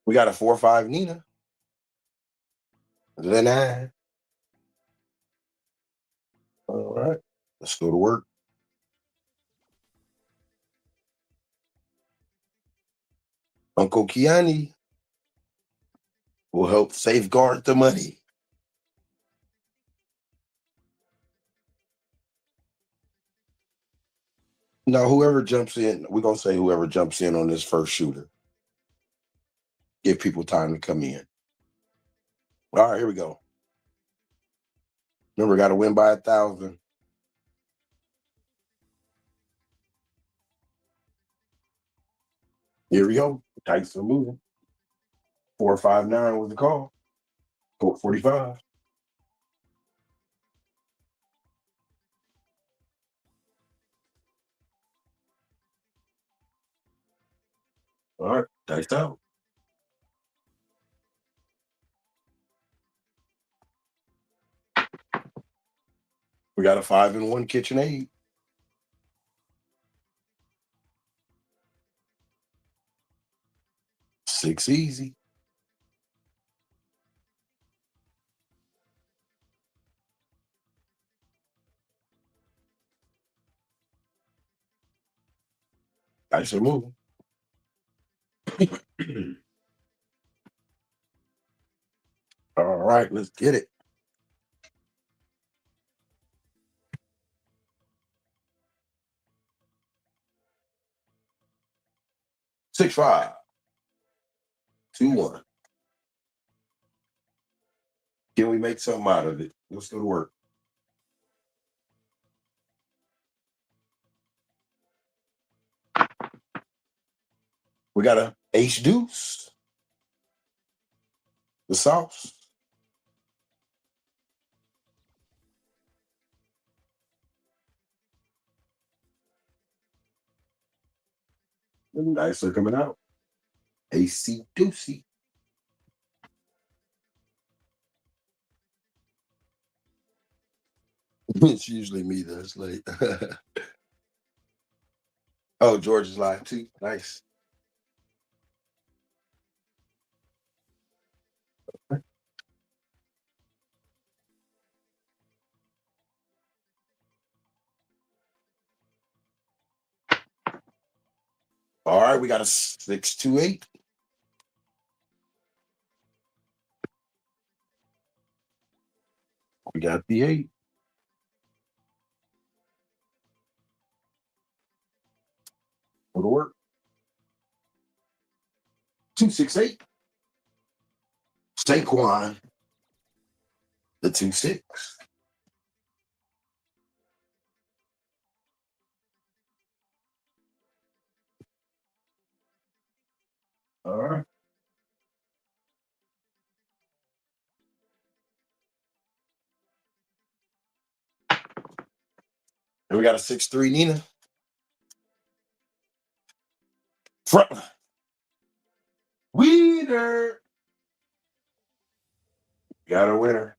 We got a 4-5 Nina. Then I. All right. Let's go to work. Uncle Kiani will help safeguard the money. Now, whoever jumps in, we're going to say whoever jumps in on this first shooter. Give people time to come in. All right, here we go. Remember, got to win by 1,000. Here we go. Dice are moving. 459 was the call. Code 45. All right, dice out. We got a 5-1 KitchenAid. 6 easy. Dice are moving. All right, let's get it. Six, 5, 2, 1. Can we make something out of it? Let's go to work. We got a ace deuce. The sauce. Nice are coming out. AC deucey. It's usually me that's late. Oh, George is live too. Nice. All right, we got a 6-2-8. We got the 8. Go to work. 2-6-8. Saquon. The 2-6. All right. And we got a 6-3 Nina. Front. Winner. Got a winner.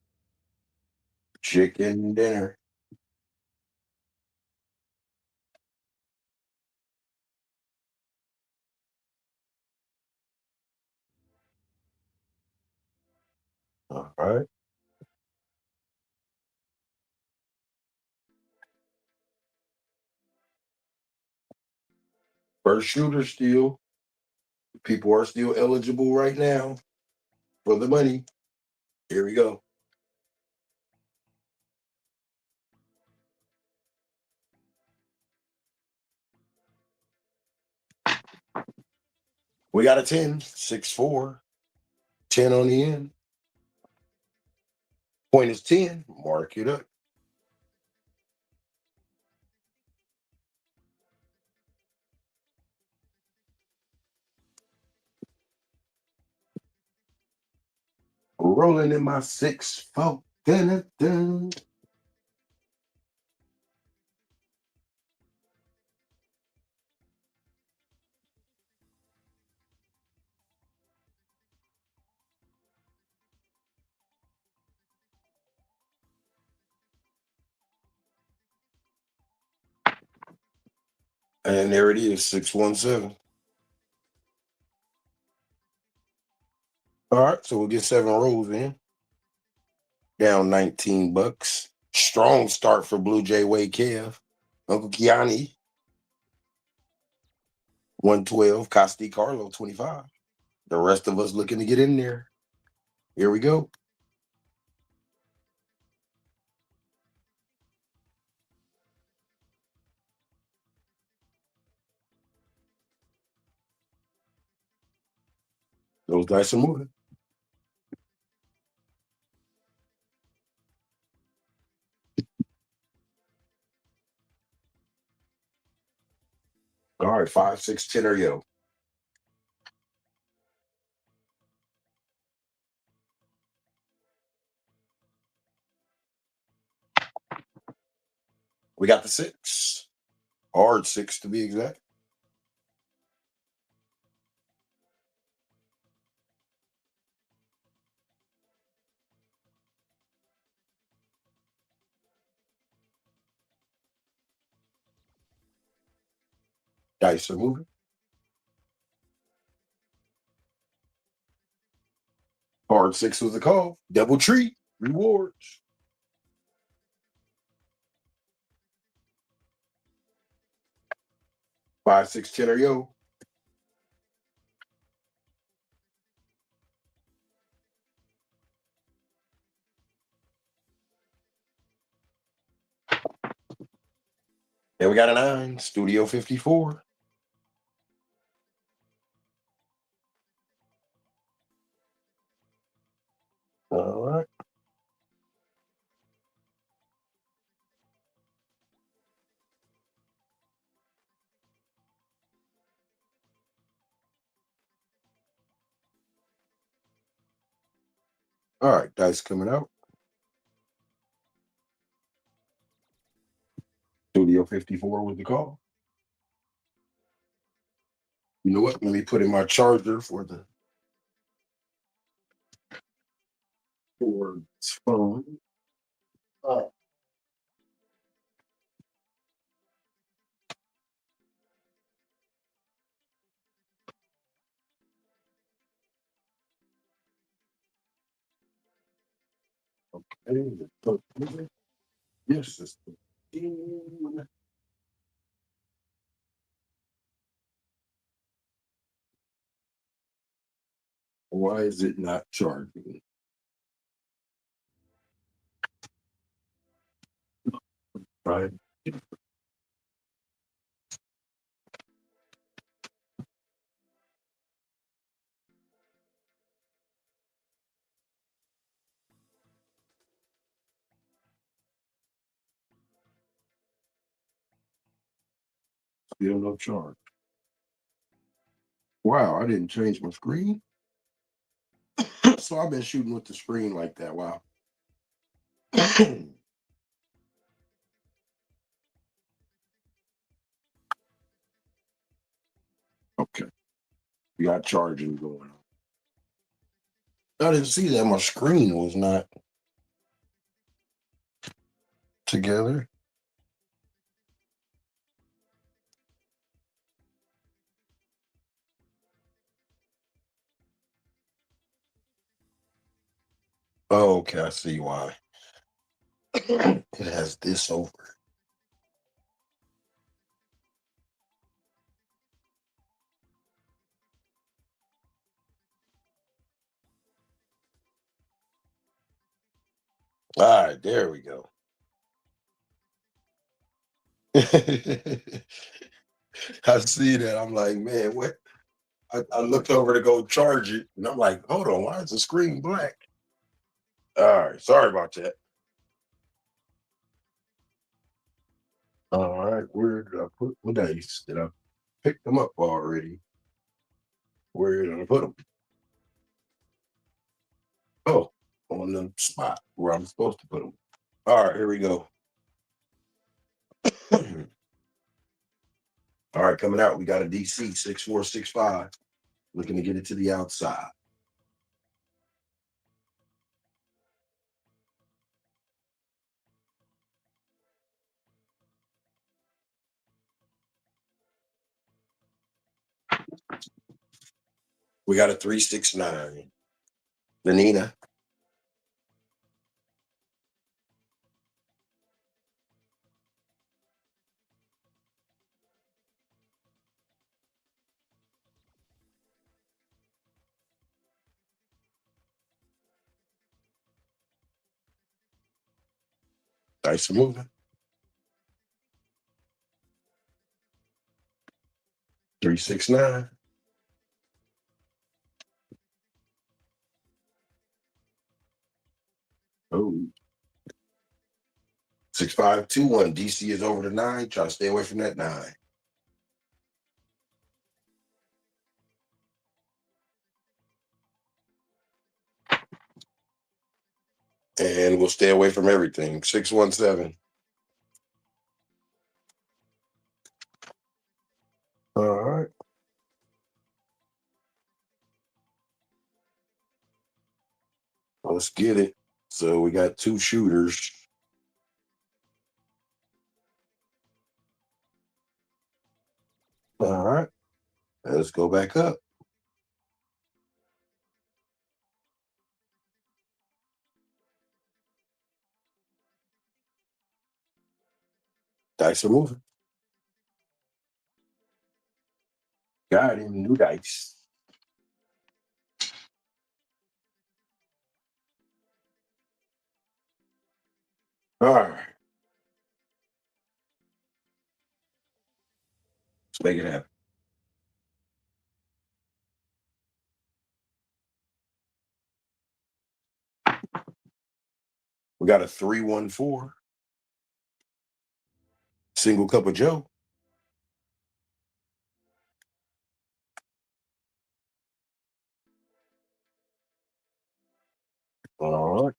Chicken dinner. All right. First shooter still. People are still eligible right now for the money. Here we go. We got a 10, 6-4, 10 on the end. Point is 10. Mark it up. Rolling in my 6-4. Dun, dun. And there it is, 617. All right, so we'll get 7 rolls in. Down 19 bucks. Strong start for Blue Jay Wade Kev. Uncle Kiani, 112. Costi Carlo, 25. The rest of us looking to get in there. Here we go. Those dice are moving. All right, 5, 6, 10 or yo. We got the 6. Hard 6 to be exact. Dice are moving. Hard 6 was the call. Double treat. Rewards. 5, 6, 10 or yo. Then we got a 9. Studio 54. All right. All right. Dice coming out. Studio 54 was the call. You know what? Let me put in my charger for the phone. Oh, okay. Yes, it's why is it not charging? Right. Still no charge. Wow, I didn't change my screen. So I've been shooting with the screen like that. Wow. Okay. We got charging going on. I didn't see that my screen was not together. Oh, okay, I see why. It has this over. All right, there we go. I see that. I'm like, man, what? I looked over to go charge it, and I'm like, hold on, why is the screen black? All right, sorry about that. All right, where did I put my dice? Did I pick them up already? Where did I put them? Oh, on the spot where I'm supposed to put them. All right, here we go. All right, coming out, we got a DC 6465. Looking to get it to the outside. We got a 369. Lenina. Dice are moving. 369. Oh, 6521. DC is over the nine. Try to stay away from that nine. And we'll stay away from everything. 617. All right. Let's get it. So we got two shooters. All right. Let's go back up. Dice are moving. Got him. New dice. All right. Let's make it happen. We got a 314. Single cup of Joe. All right.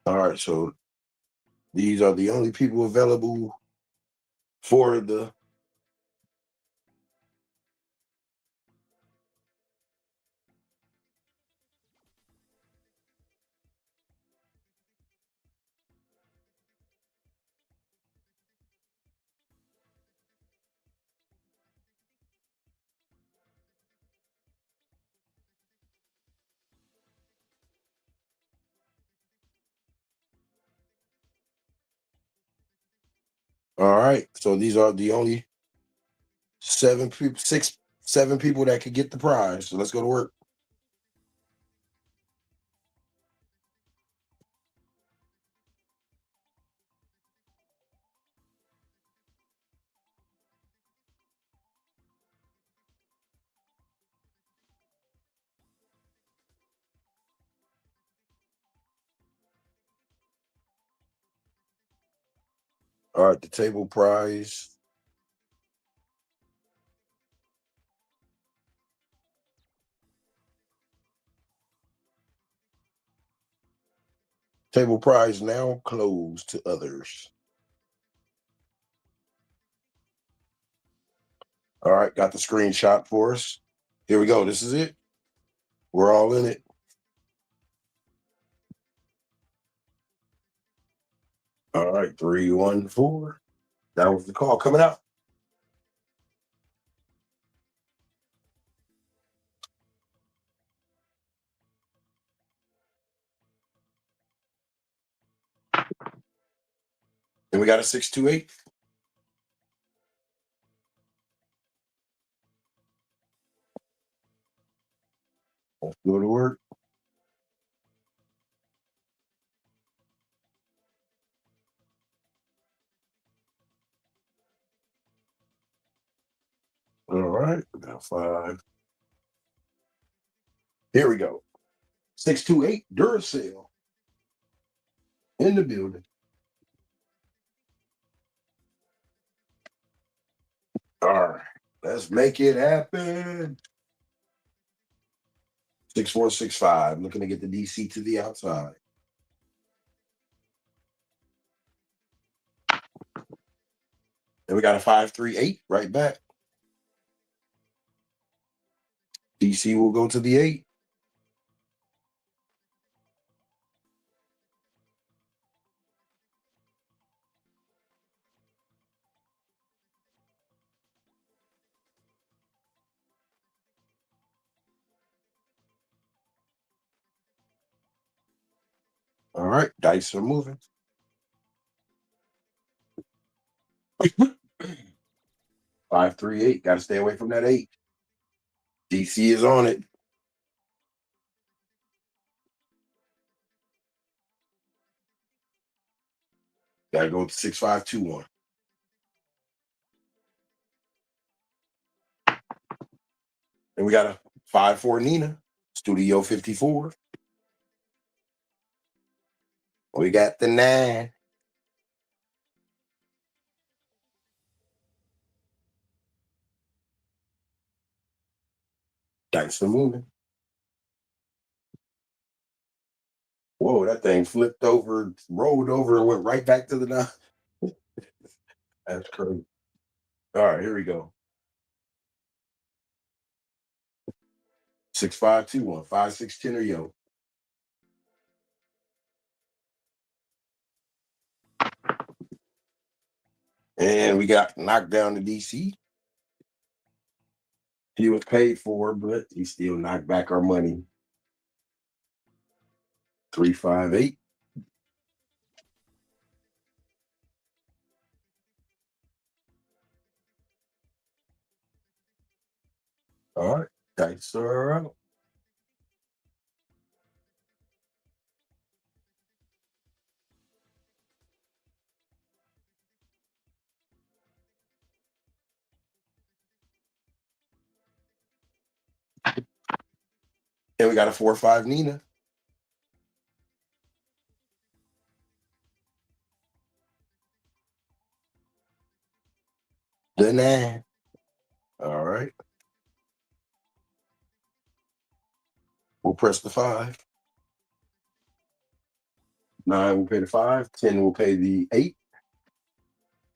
All right. So these are the only people available for the. All right. So these are the only seven people, six, seven people that could get the prize. So let's go to work. All right. The table prize. Table prize now closed to others. All right. Got the screenshot for us. Here we go. This is it. We're all in it. All right. 314. That was the call coming out. And we got a 628. Go to work. All right. We got 5. Here we go. 628 Duracell in the building. All right. Let's make it happen. 6465. Looking to get the DC to the outside. And we got a 538 right back. DC will go to the 8. All right. Dice are moving. 538. Got to stay away from that 8. DC is on it. Got to go to 6521. And we got a 5-4 Nina. Studio 54. We got the 9. Dice are moving. Whoa, that thing flipped over, rolled over, and went right back to the 9. That's crazy. All right, here we go. 6521. 5610 or yo. And we got knocked down to DC. He was paid for, but he still knocked back our money. 358. All right. Dice are out. And we got a 4-5 Nina. The 9. All right. We'll press the 5. 9 will pay the 5. 10 will pay the 8.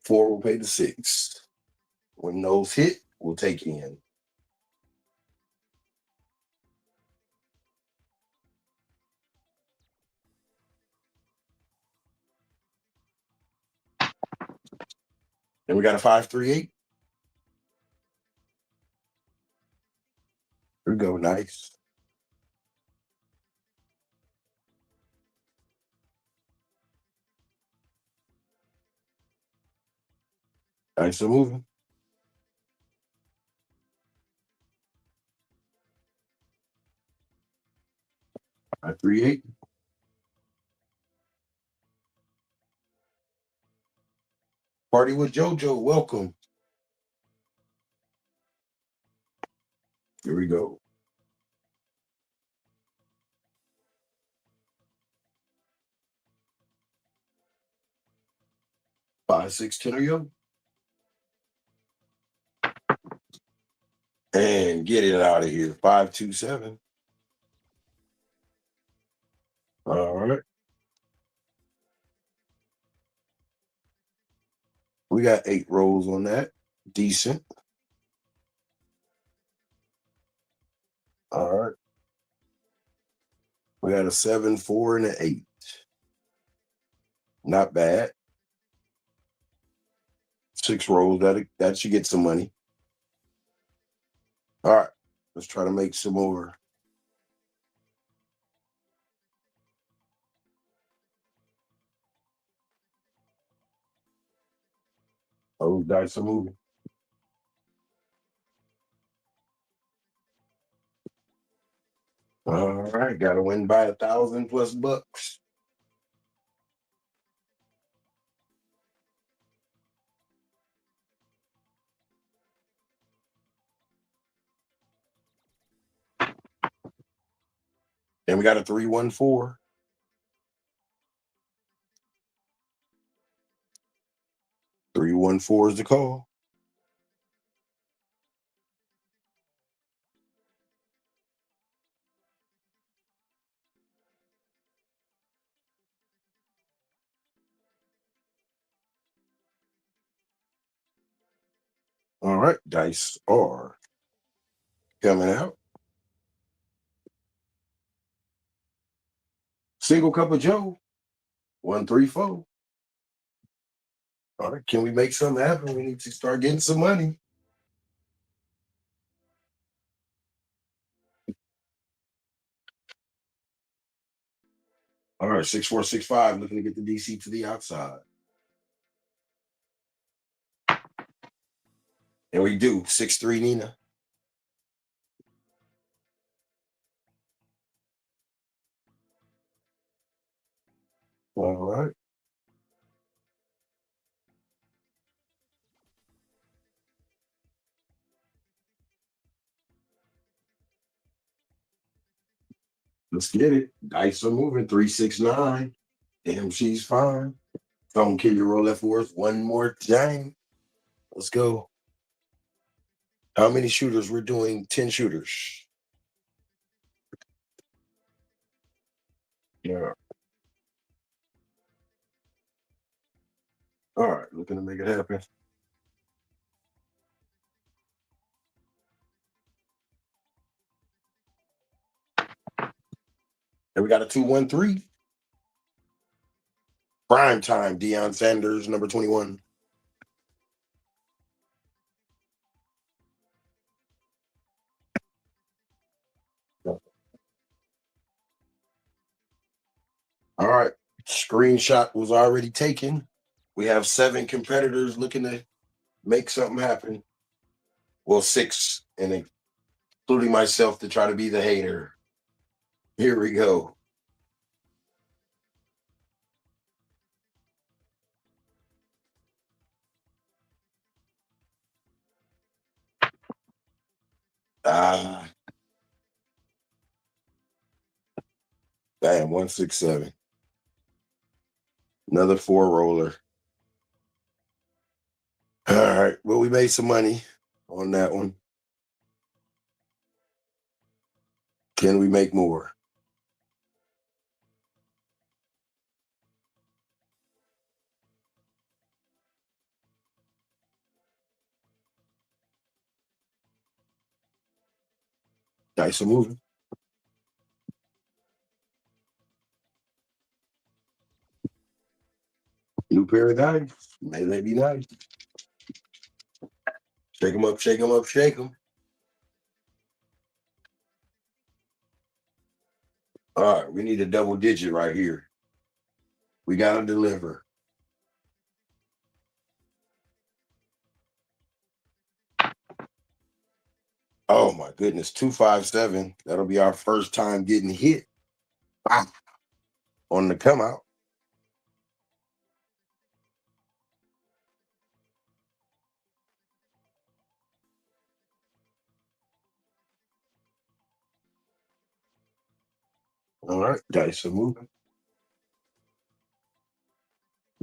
4 will pay the 6. When those hit, we'll take in. And we got a 538. Here we go. Nice. Nice and moving. I 38. Party with JoJo. Welcome. Here we go. 5-6 10 or yo. And get it out of here. 5-2-7. All right. We got 8 rolls on that. Decent. All right. We got a 7, 4, and an 8. Not bad. 6 rolls. That should get some money. All right. Let's try to make some more. Those dice are moving. All right, got to win by 1,000+ bucks. And we got a 314. 314 is the call. All right, dice are coming out. Single cup of Joe, 134. All right, can we make something happen? We need to start getting some money. All right, 6465, looking to get the DC to the outside. And we do 6-3 Nina. All right. Let's get it. Dice are moving. 369. Damn, she's fine. Don't kill your roll that for us one more time. Let's go. How many shooters? We're doing 10 shooters. Yeah. All right, looking to make it happen. And we got a 213. Prime time, Deion Sanders, number 21. All right. Screenshot was already taken. We have 7 competitors looking to make something happen. Well, 6, and including myself to try to be the hater. Here we go. Ah, damn, 167. Another 4 roller. All right. Well, we made some money on that one. Can we make more? Dice are moving. New pair of dice. May they be nice. Shake them up, shake them up, shake them. All right. We need a double digit right here. We got to deliver. Oh, my goodness. 257. That'll be our first time getting hit. Ah, on the come out. All right. Dice are moving.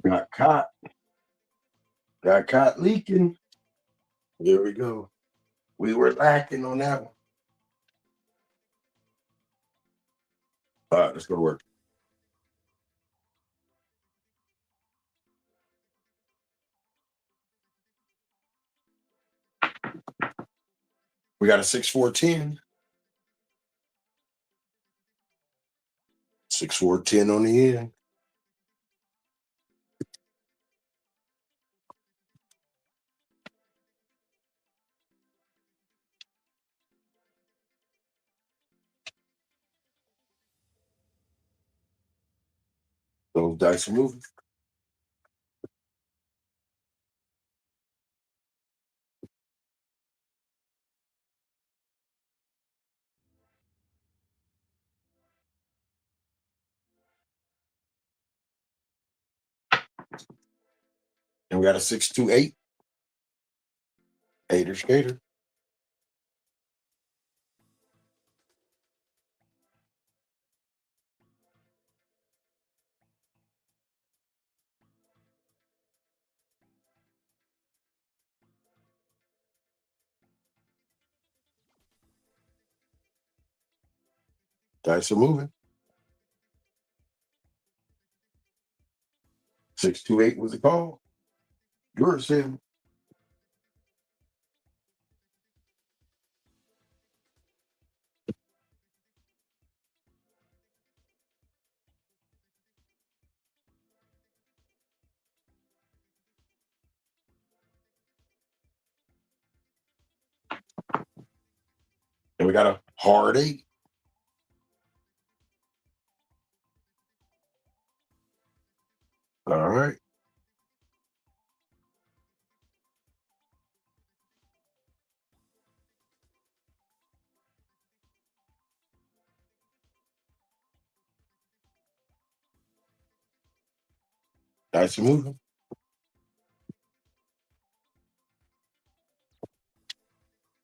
Got caught. Got caught leaking. Here we go. We were lacking on that one. All right, let's go to work. We got a 6-4-10. 6-4-10 on the end. Those dice are moving. And we got a 628. Hater skater. Dice are moving. 628 was the call. Duracell. And we got a hard 8. All right. Dice are moving.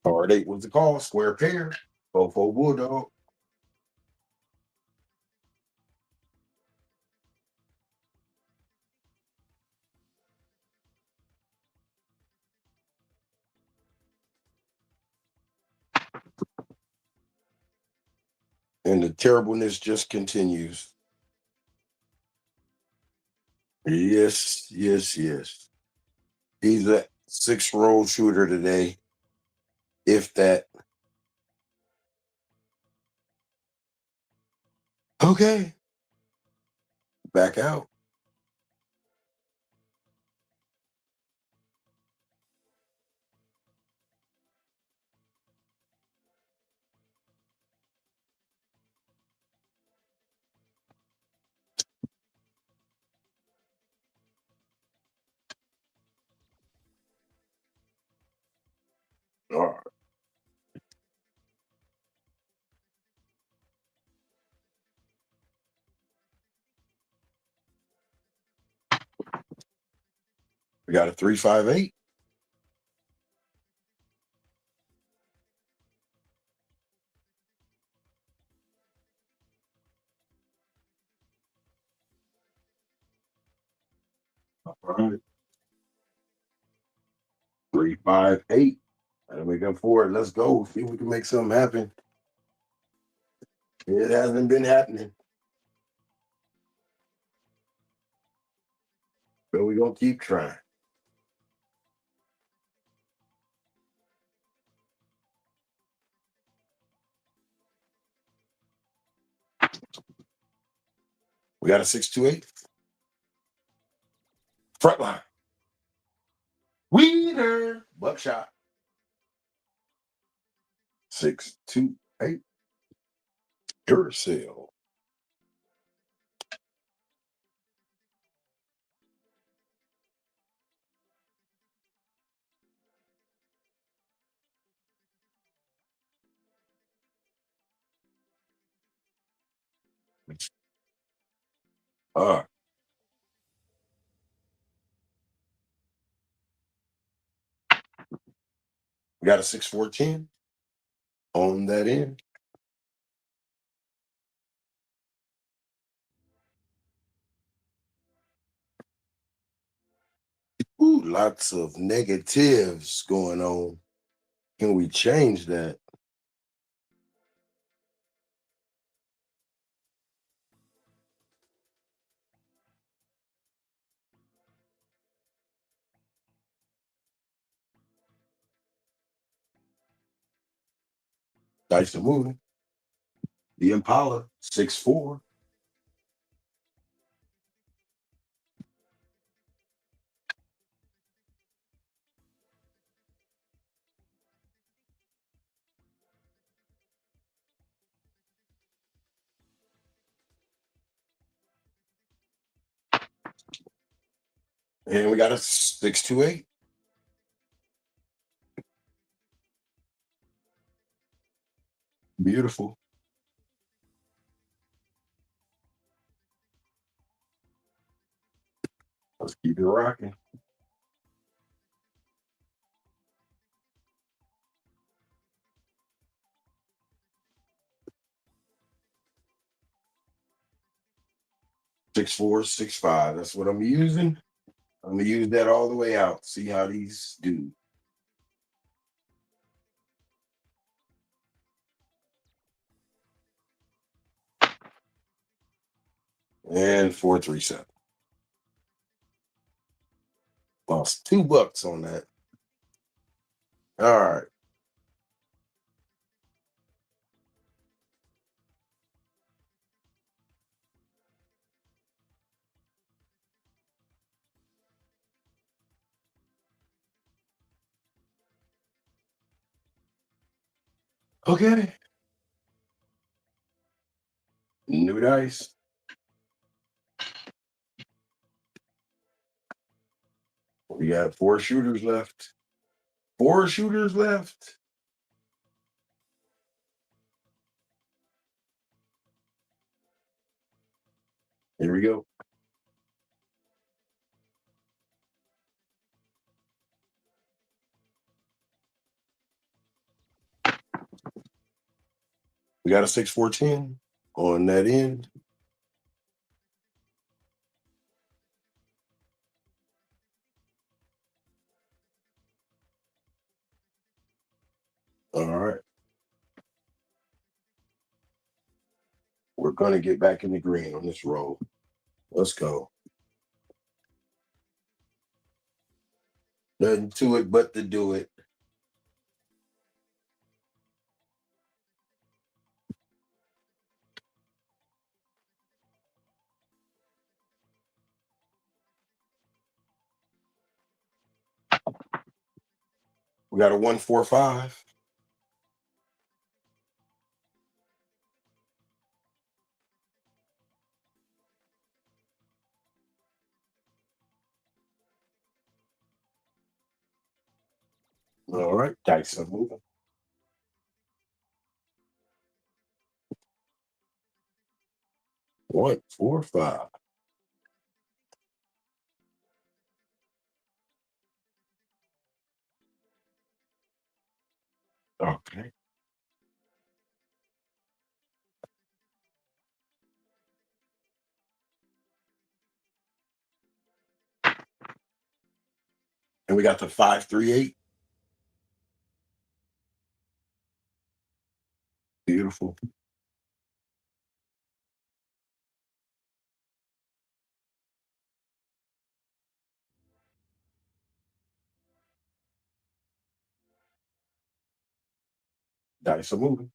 Hard 8 was the call. Square pair. Fofo Bulldog. And the terribleness just continues. Yes, yes, yes. He's a 6-roll shooter today, if that. Okay. Back out. All right. We got a 358. All right. 358. And we go forward. Let's go. See if we can make something happen. It hasn't been happening. But we're gonna keep trying. We got a 628. Front line. Weeder. Buckshot. 628. Duracell. All right. We got a 6410 on that end. Ooh, lots of negatives going on. Can we change that? Dice are moving. The Impala 6'4". And we got a 628. Beautiful. Let's keep it rocking. Six four, 6 5. That's what I'm using. I'm gonna use that all the way out. See how these do. And 437. Lost $2 on that. All right. Okay. New dice. We got 4 shooters left. 4 shooters left. Here we go. We got a 6 4 10 on that end. All right. We're gonna get back in the green on this roll. Let's go. Nothing to it but to do it. We got a 1 4 5. All right. Dice are moving. One, 4 5. Okay. And we got the 5 3 8. Beautiful. Dice are moving.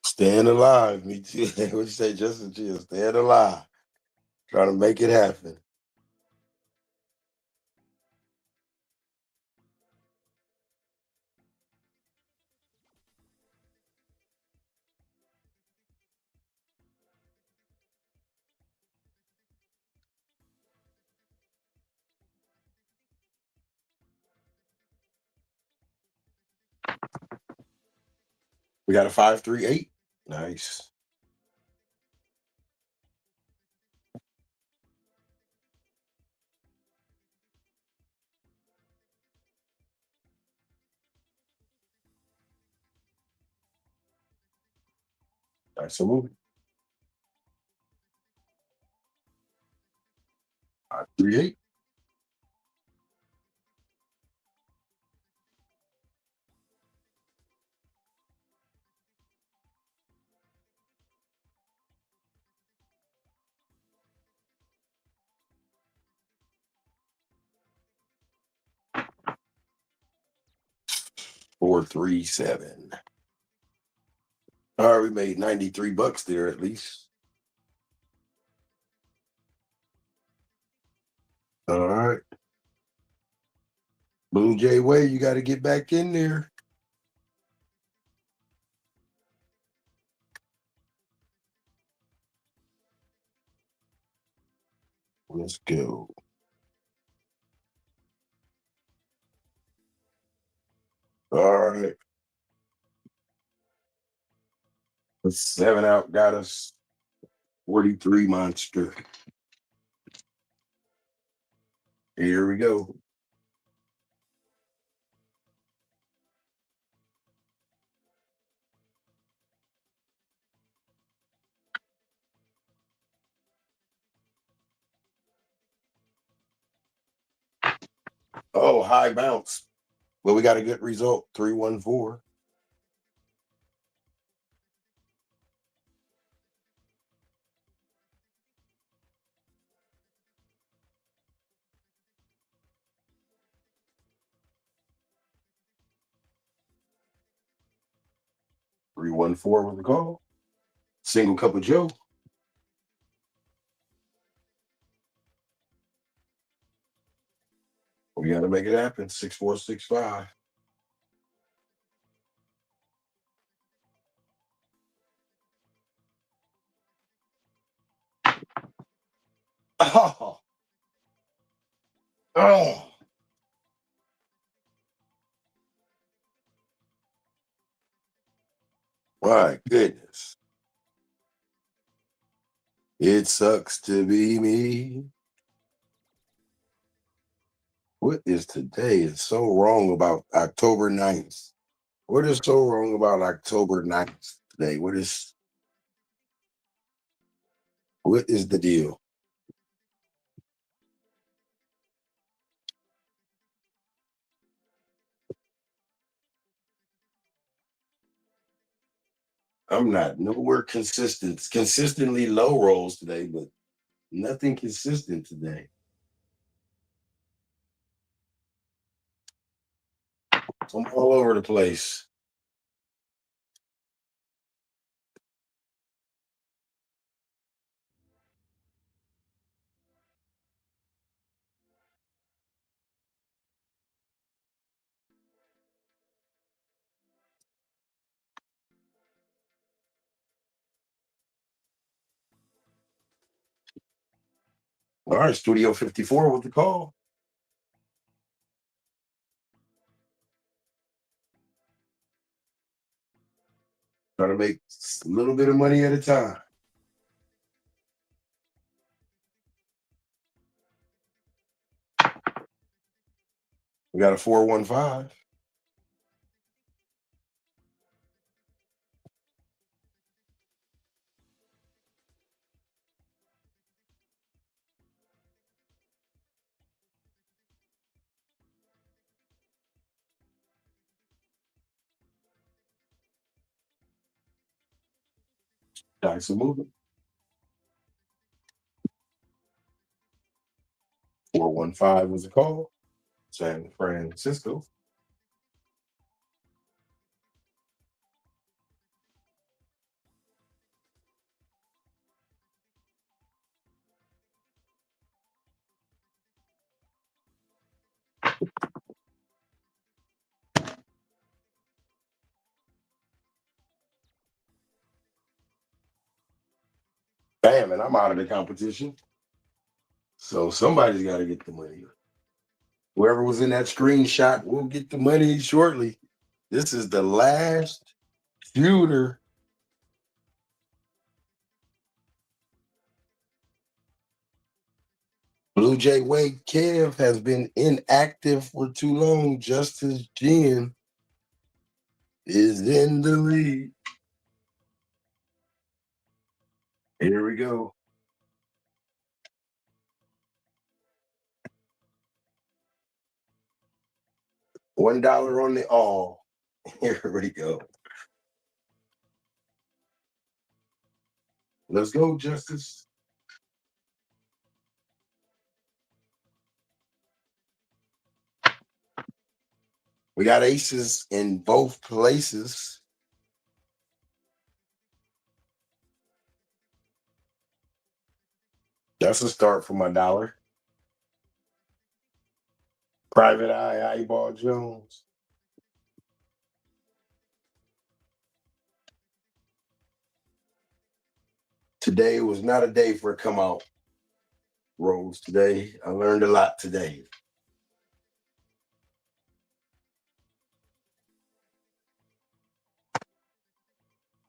Staying alive. Me too. What you say, Justin Chill? Staying alive. Trying to make it happen. We got a 5 3 8. Nice. Dice are moving. 5 3 8. 4 3 7. All right, we made $93 there at least. All right. Blue Jay Way, you got to get back in there. Let's go. All right. The 7 out got us 43 monster. Here we go. Oh, high bounce. Well, we got a good result. 314. 314 was the call. Single cup of Joe. We got to make it happen. 6465. Oh, oh, my goodness. It sucks to be me. What is today? Is so wrong about October 9th? What is so wrong about October 9th today? What is the deal? I'm not nowhere consistent. Consistently low rolls today, but nothing consistent today. I'm all over the place. All right, Studio 54 with the call. Try to make a little bit of money at a time. We got a 415. Dice are moving. 415 was the call. San Francisco. Bam, and I'm out of the competition. So somebody's got to get the money. Whoever was in that screenshot will get the money shortly. This is the last shooter. Blue Jay Wade Kev has been inactive for too long. Justice Jen is in the lead. Here we go. $1 on the all. Here we go. Let's go, Justice. We got aces in both places. That's a start for my dollar. Private Eye, Eyeball Jones. Today was not a day for a come out rolls today. I learned a lot today.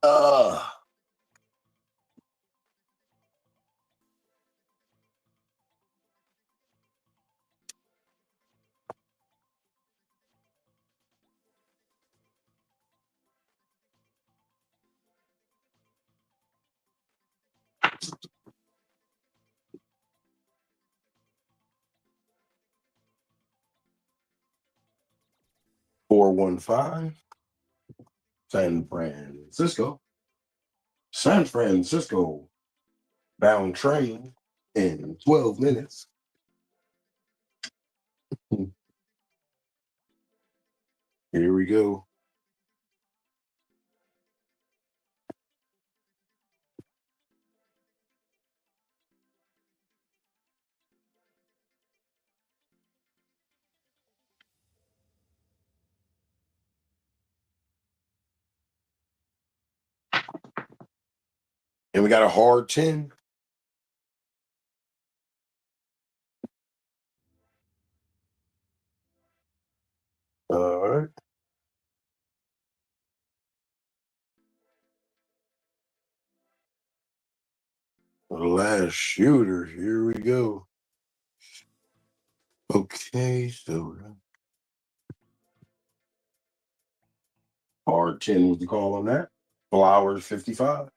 Uh, 415. San Francisco. San Francisco bound train in 12 minutes. Here we go. And we got a hard 10. All right. The last shooter. Here we go. Okay, so hard 10 was the call on that. Flowers 55.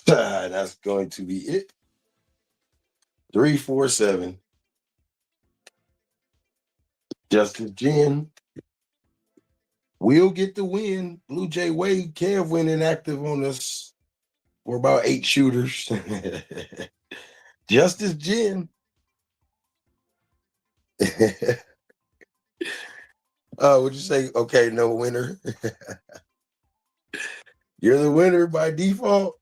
That's going to be it. 347. Justin Jen will get the win. Blue Jay Wade Kev went inactive on us for about 8 shooters. Justice Jen. Would you say, okay, no winner? You're the winner by default?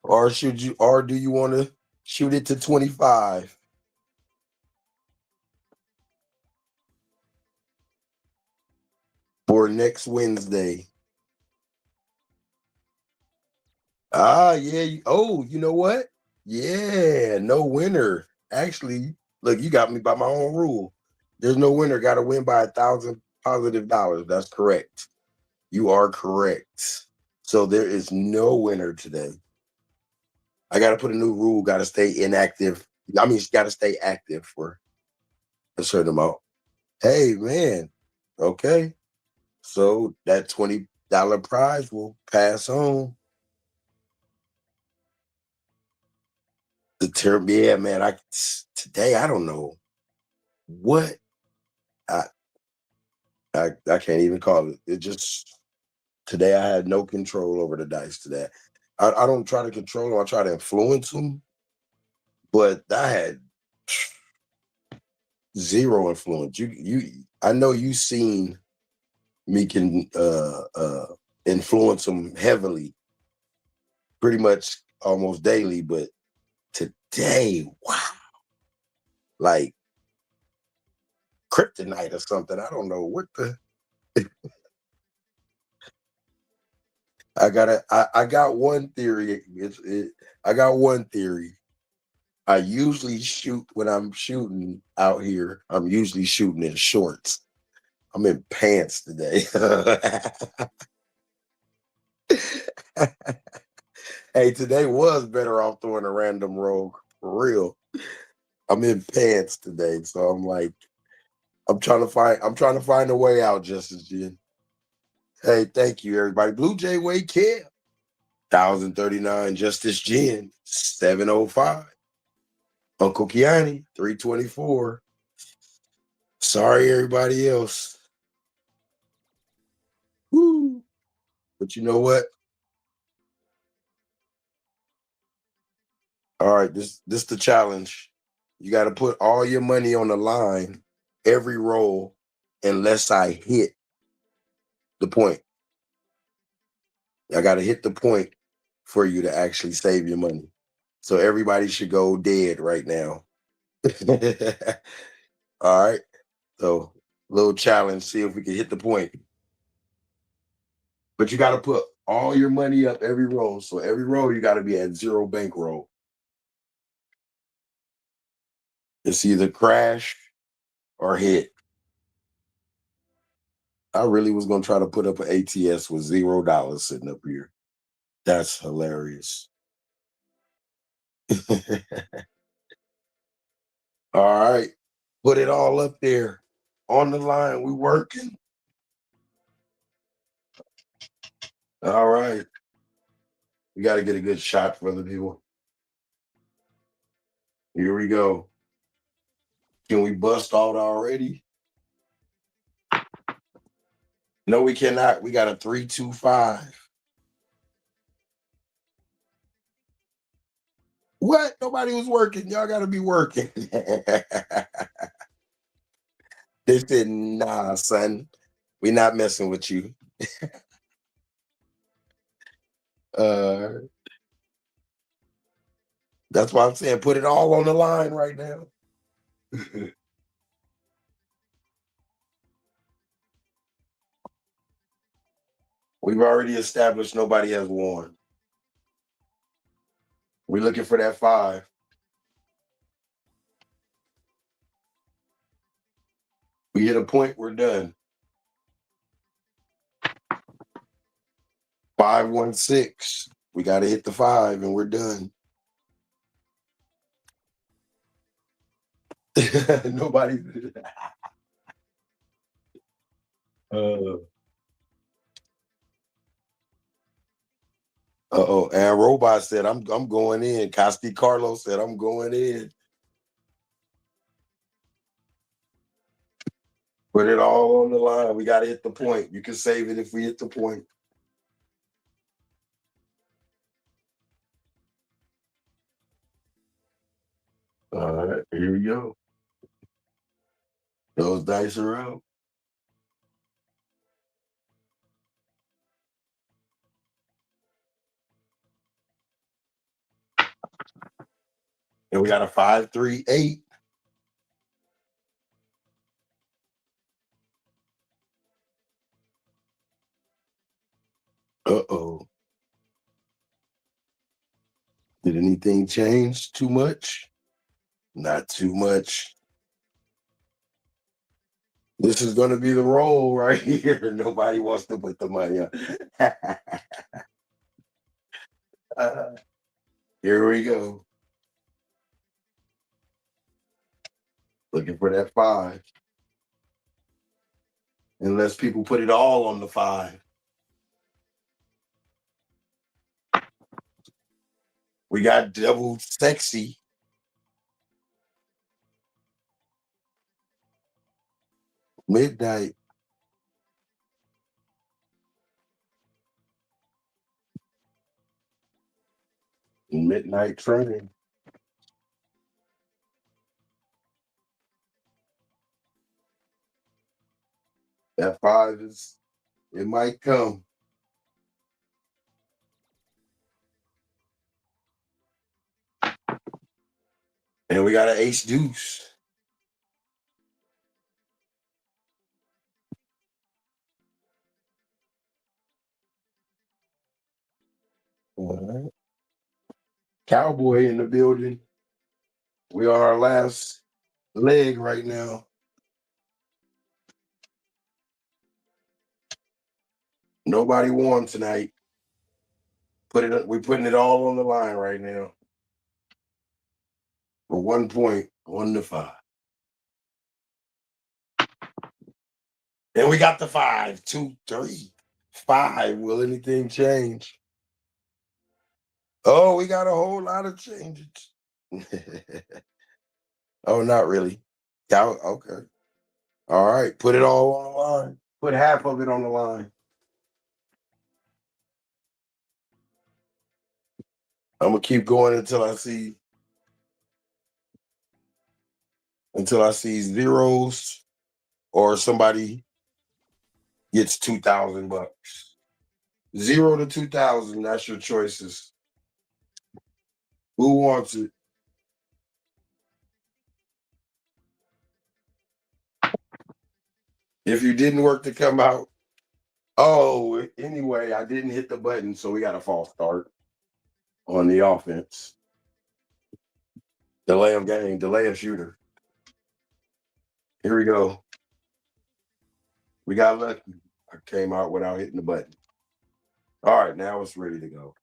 Or do you want to shoot it to 25? For next Wednesday. Yeah. You know what? Yeah, no winner. Actually, look, you got me by my own rule. There's no winner. Got to win by $1,000 positive. That's correct. You are correct. So there is no winner today. I got to put a new rule. Got to stay inactive. I mean, got to stay active for a certain amount. Hey, man. Okay. So that $20 prize will pass on. The term, yeah, man. Today I don't know what I I can't even call it. It just today I had no control over the dice today. I don't try to control them. I try to influence them, but I had zero influence. I know you seen me can influence them heavily, pretty much almost daily, but today, wow, like kryptonite or something. I don't know what the I got one theory. I got one theory. I usually shoot when I'm shooting out here. I'm usually shooting in shorts. I'm in pants today. Hey, today was better off throwing a random rogue for real. I'm in pants today, so I'm like, I'm trying to find a way out, Justice Jen. Hey, thank you, everybody. Blue Jay Wade Care. 1039 Justice Jen, 705. Uncle Kiani, 324. Sorry, everybody else. Woo. But you know what? All right, this the challenge. You got to put all your money on the line every roll unless I hit the point. I got to hit the point for you to actually save your money. So everybody should go dead right now. All right. So little challenge, see if we can hit the point. But you got to put all your money up every roll. So every roll you got to be at zero bankroll. It's either crash or hit. I really was gonna try to put up an ATS with $0 sitting up here. That's hilarious. All right. Put it all up there on the line. We working. All right. We got to get a good shot for the people. Here we go. Can we bust out already? No, we cannot. We got a 3-2-5. What? Nobody was working. Y'all got to be working. They said, nah, son, we not messing with you. Uh, that's why I'm saying put it all on the line right now. We've already established nobody has won. We're looking for that 5. We hit a point, we're done. 5-1-6. We got to hit the 5 and we're done. Nobody. Uh-oh. And Robot said, I'm going in. Costi Carlos said, I'm going in. Put it all on the line. We got to hit the point. You can save it if we hit the point. All right, here we go. Those dice are out. And we got a 5-3-8. Uh-oh. Did anything change too much? Not too much. This is going to be the roll right here. Nobody wants to put the money on. Here we go. Looking for that 5. Unless people put it all on the 5. We got double sexy. Midnight. Midnight training. That 5 is, it might come. And we got an ace deuce. All right. Cowboy in the building. We are our last leg right now. Nobody won tonight. We're putting it all on the line right now. For 1 point, 1-5. And we got the 5, 2, 3, 5. Will anything change? Oh, we got a whole lot of changes. Oh, not really. Okay. All right. Put it all on the line. Put half of it on the line. I'm gonna keep going until I see zeros or somebody gets $2,000. 0 to 2,000. That's your choices. Who wants it? If you didn't work to come out. Oh, anyway, I didn't hit the button, so we got a false start on the offense. Delay of game, delay of shooter. Here we go. We got lucky. I came out without hitting the button. All right, now it's ready to go.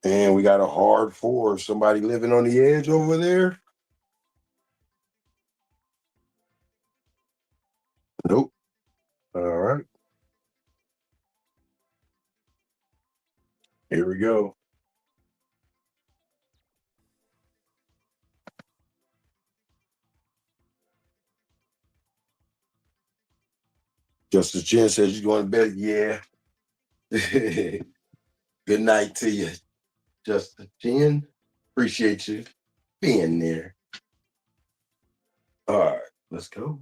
And we got a hard four. Somebody living on the edge over there? Nope. All right. Here we go. Justice Jen says you going to bed. Yeah. Good night to you, Justice Jen. Appreciate you being there. All right, let's go.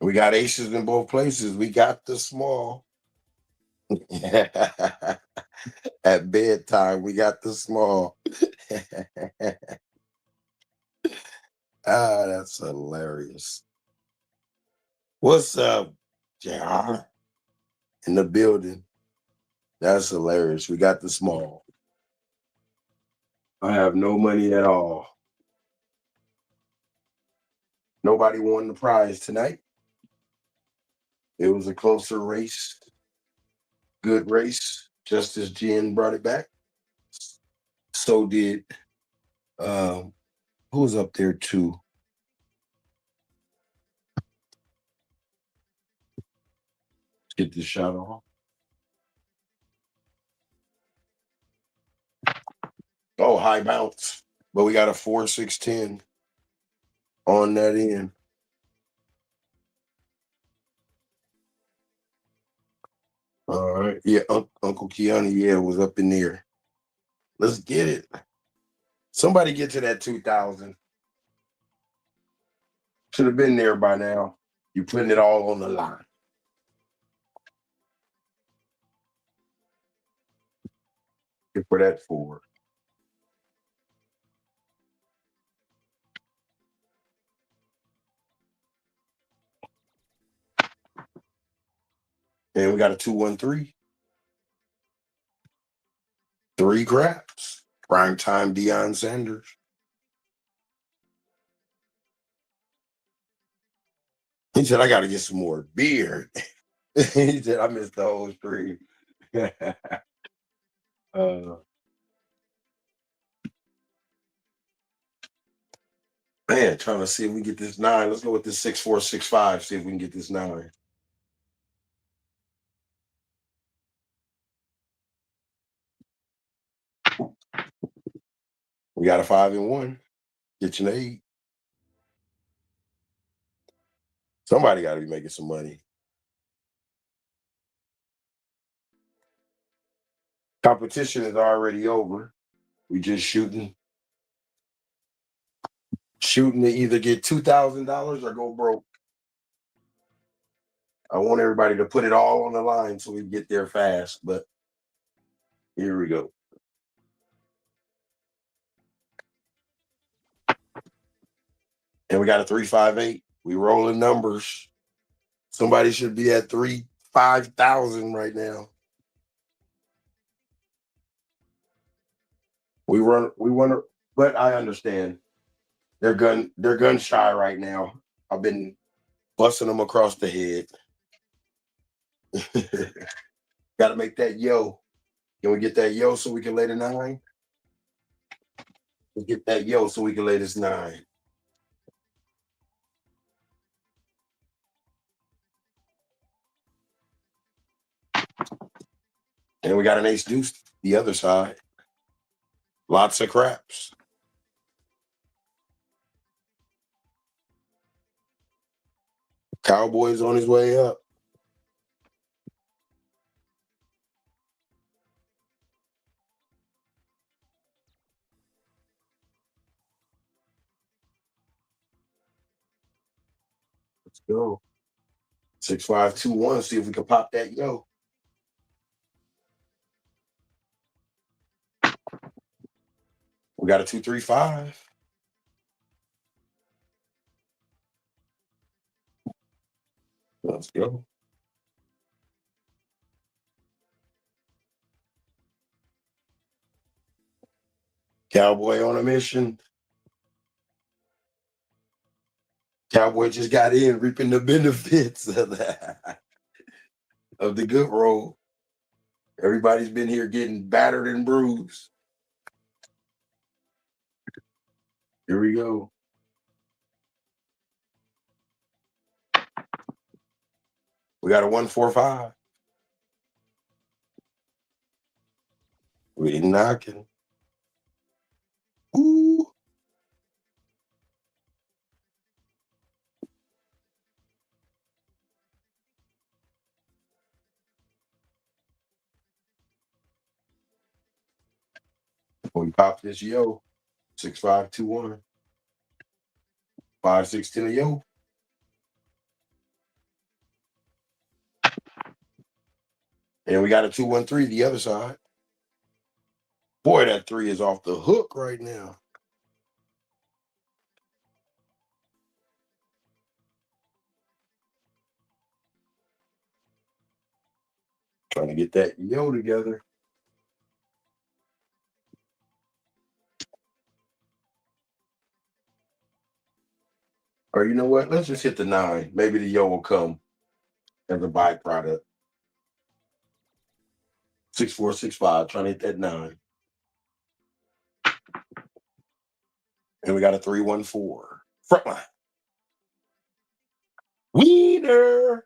We got aces in both places. We got the small. At bedtime, we got the small. That's hilarious. What's up, JR? In the building. That's hilarious. We got the small. I have no money at all. Nobody won the prize tonight. It was a closer race. Good race. Justice Jen brought it back. So did who was up there too? Let's get this shot off. Oh, high bounce. But we got a 4-6-10 on that end. All right. Yeah, Uncle Keanu, yeah, was up in there. Let's get it. Somebody get to that 2,000. Should have been there by now. You putting it all on the line. Get for that 4. And we got a 2-1-3. 3 craps. Prime time Deion Sanders. He said, I got to get some more beer. He said, I missed the whole stream. uh, Man, trying to see if we get this 9. Let's go with this 6-4-6-5. See if we can get this 9. We got a 5 and 1. Get you an 8. Somebody got to be making some money. Competition is already over. We just shooting to either get $2,000 or go broke. I want everybody to put it all on the line so we get there fast. But here we go. And we got a 3-5-8. We rolling numbers. Somebody should be at 5,000 right now. We want to, but I understand. They're gun shy right now. I've been busting them across the head. Got to make that yo. Can we get that yo so we can lay the 9? Let's get that yo so we can lay this 9. And we got an ace deuce the other side. Lots of craps. Cowboys on his way up. Let's go. 6-5-2-1. See if we can pop that yo. We got a 2-3-5. Let's go. Cowboy on a mission. Cowboy just got in, reaping the benefits of that. of the good roll. Everybody's been here getting battered and bruised. Here we go. We got a 145. We knocking. Ooh. We pop this yo. 6521. 5610 a yo. And we got a 213 the other side. Boy, that 3 is off the hook right now. Trying to get that yo together. Or you know what? Let's just hit the 9. Maybe the yo will come as a byproduct. 6465. Trying to hit that 9. And we got a 314. Front line. Wiener.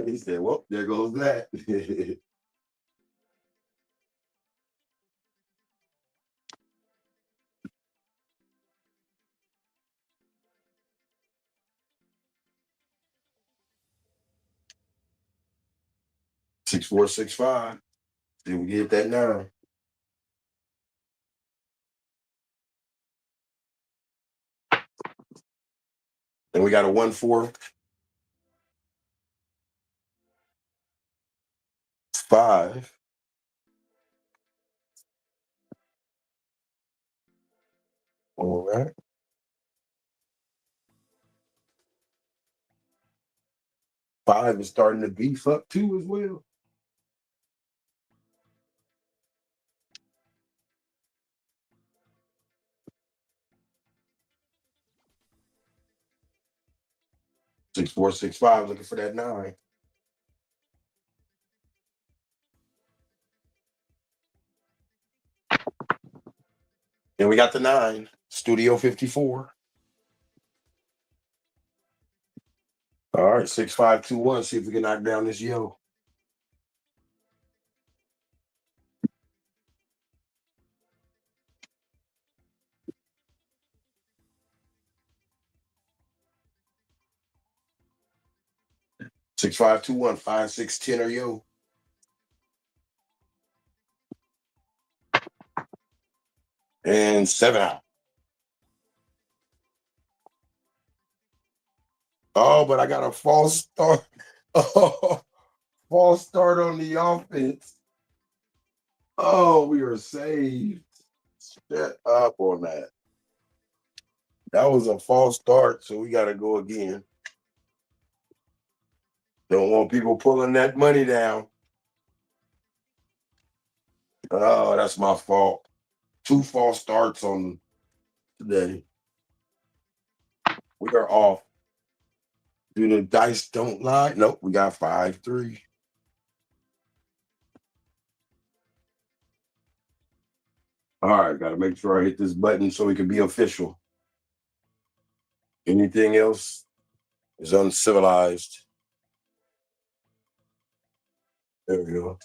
He said, well, there goes that. 6465. See if we get that 9. And we got a 145. All right. 5 is starting to beef up too as well. Six four six five, looking for that 9. And we got the 9. Studio 54. All right, 6521. See if we can knock down this yo. Six five two one 5610 or yo. And 7 out. Oh, but I got a false start. Oh, false start on the offense. Oh, we are saved. Shut up on that. That was a false start, so we got to go again. Don't want people pulling that money down. Oh, that's my fault. 2 false starts on today. We are off. Do the dice don't lie? Nope, we got 5-3. All right, got to make sure I hit this button so we can be official. Anything else is uncivilized. There we go.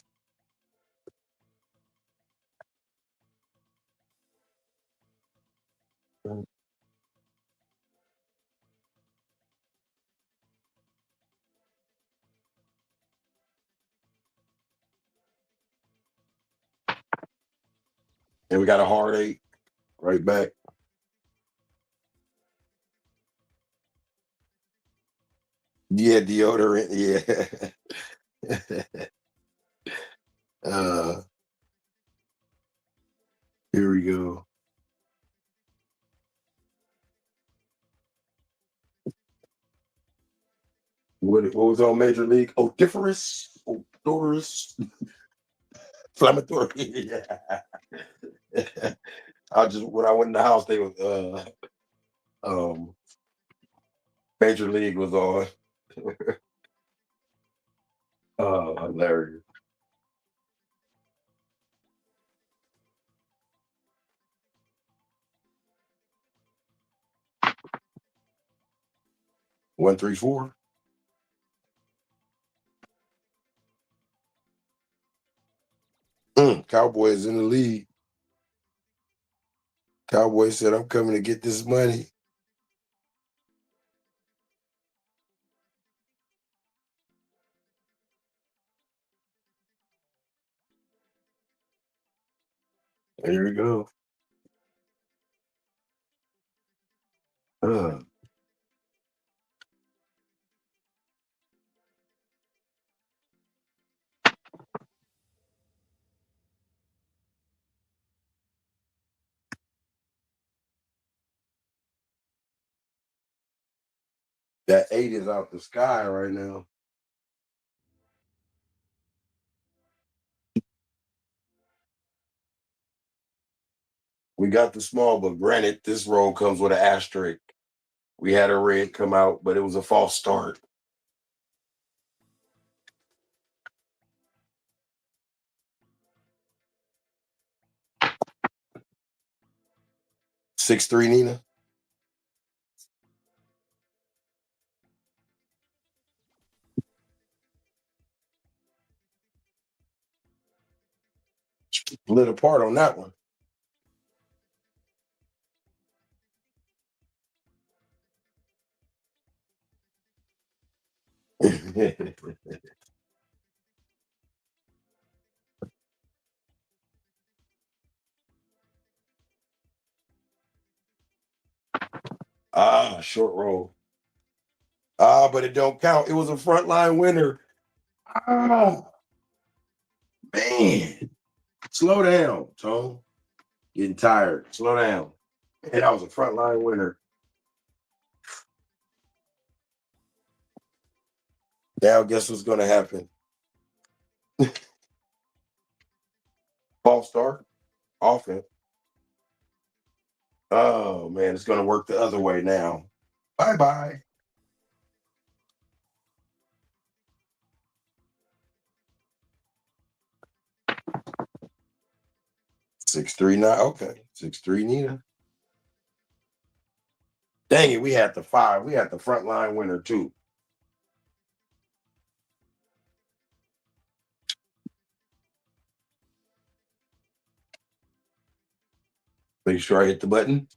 And we got a hard 8 right back. Yeah, deodorant. Yeah. Here we go. What was on Major League? Odoriferous, inflammatory. Yeah. When I went in the house, they was Major League was on. Oh, hilarious. 134. Cowboys in the lead. Cowboys said, I'm coming to get this money. There you go. Uh, that 8 is out the sky right now. We got the small, but granted, this roll comes with an asterisk. We had a red come out, but it was a false start. 6-3, Nina. Split apart on that one. Short roll. But it don't count. It was a frontline winner. Ah, man. Slow down, Tone. Getting tired. Slow down. And I was a frontline winner. Now, guess what's going to happen? False start. Offense. Oh, man. It's going to work the other way now. Bye bye. 639. Okay. 6-3, Nina. Dang it. We had the 5. We had the frontline winner, too. Make sure I hit the button.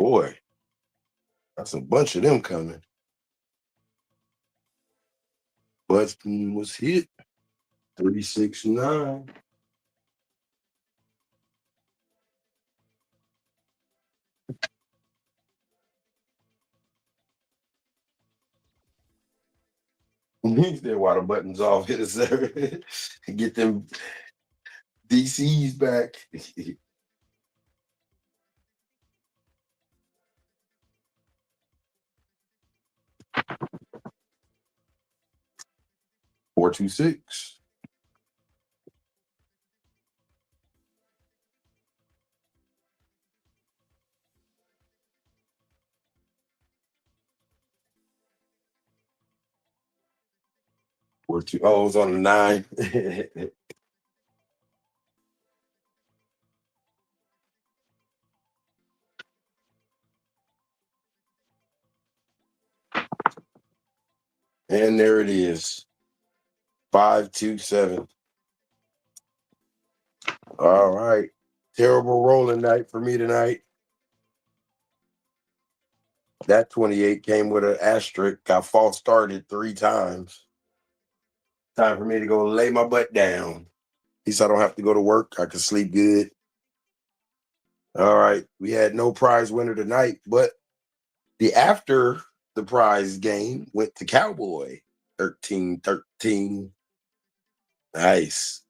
Boy, that's a bunch of them coming. Button was hit. 369. He said, while the button's off, hit us there. Get them DCs back. 426. Oh, it was on the 9. And there it is. 527. All right. Terrible rolling night for me tonight. That 28 came with an asterisk. I false started 3 times. Time for me to go lay my butt down. At least I don't have to go to work. I can sleep good. All right. We had no prize winner tonight, but the after the prize game went to Cowboy. 13-13. Nice.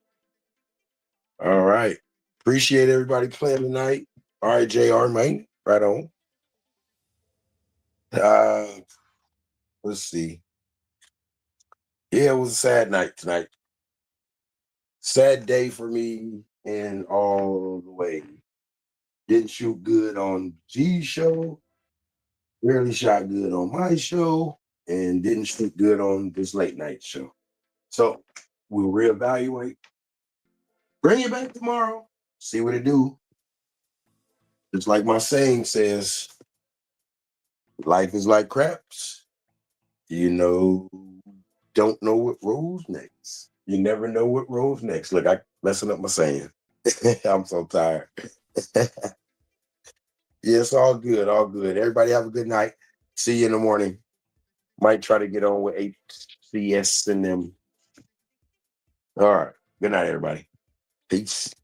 All right. Appreciate everybody playing tonight. All right, JR, man. Right on. Uh, let's see. Yeah, it was a sad night tonight. Sad day for me in all the way. Didn't shoot good on G's show, barely shot good on my show, and didn't shoot good on this late night show. So we'll reevaluate. Bring it back tomorrow. See what it do. Just like my saying says, life is like craps. You know, don't know what rolls next. You never know what rolls next. Look, I messing up my saying. I'm so tired. Yeah, it's all good, all good. Everybody have a good night. See you in the morning. Might try to get on with HCS and them. All right. Good night, everybody. Peace.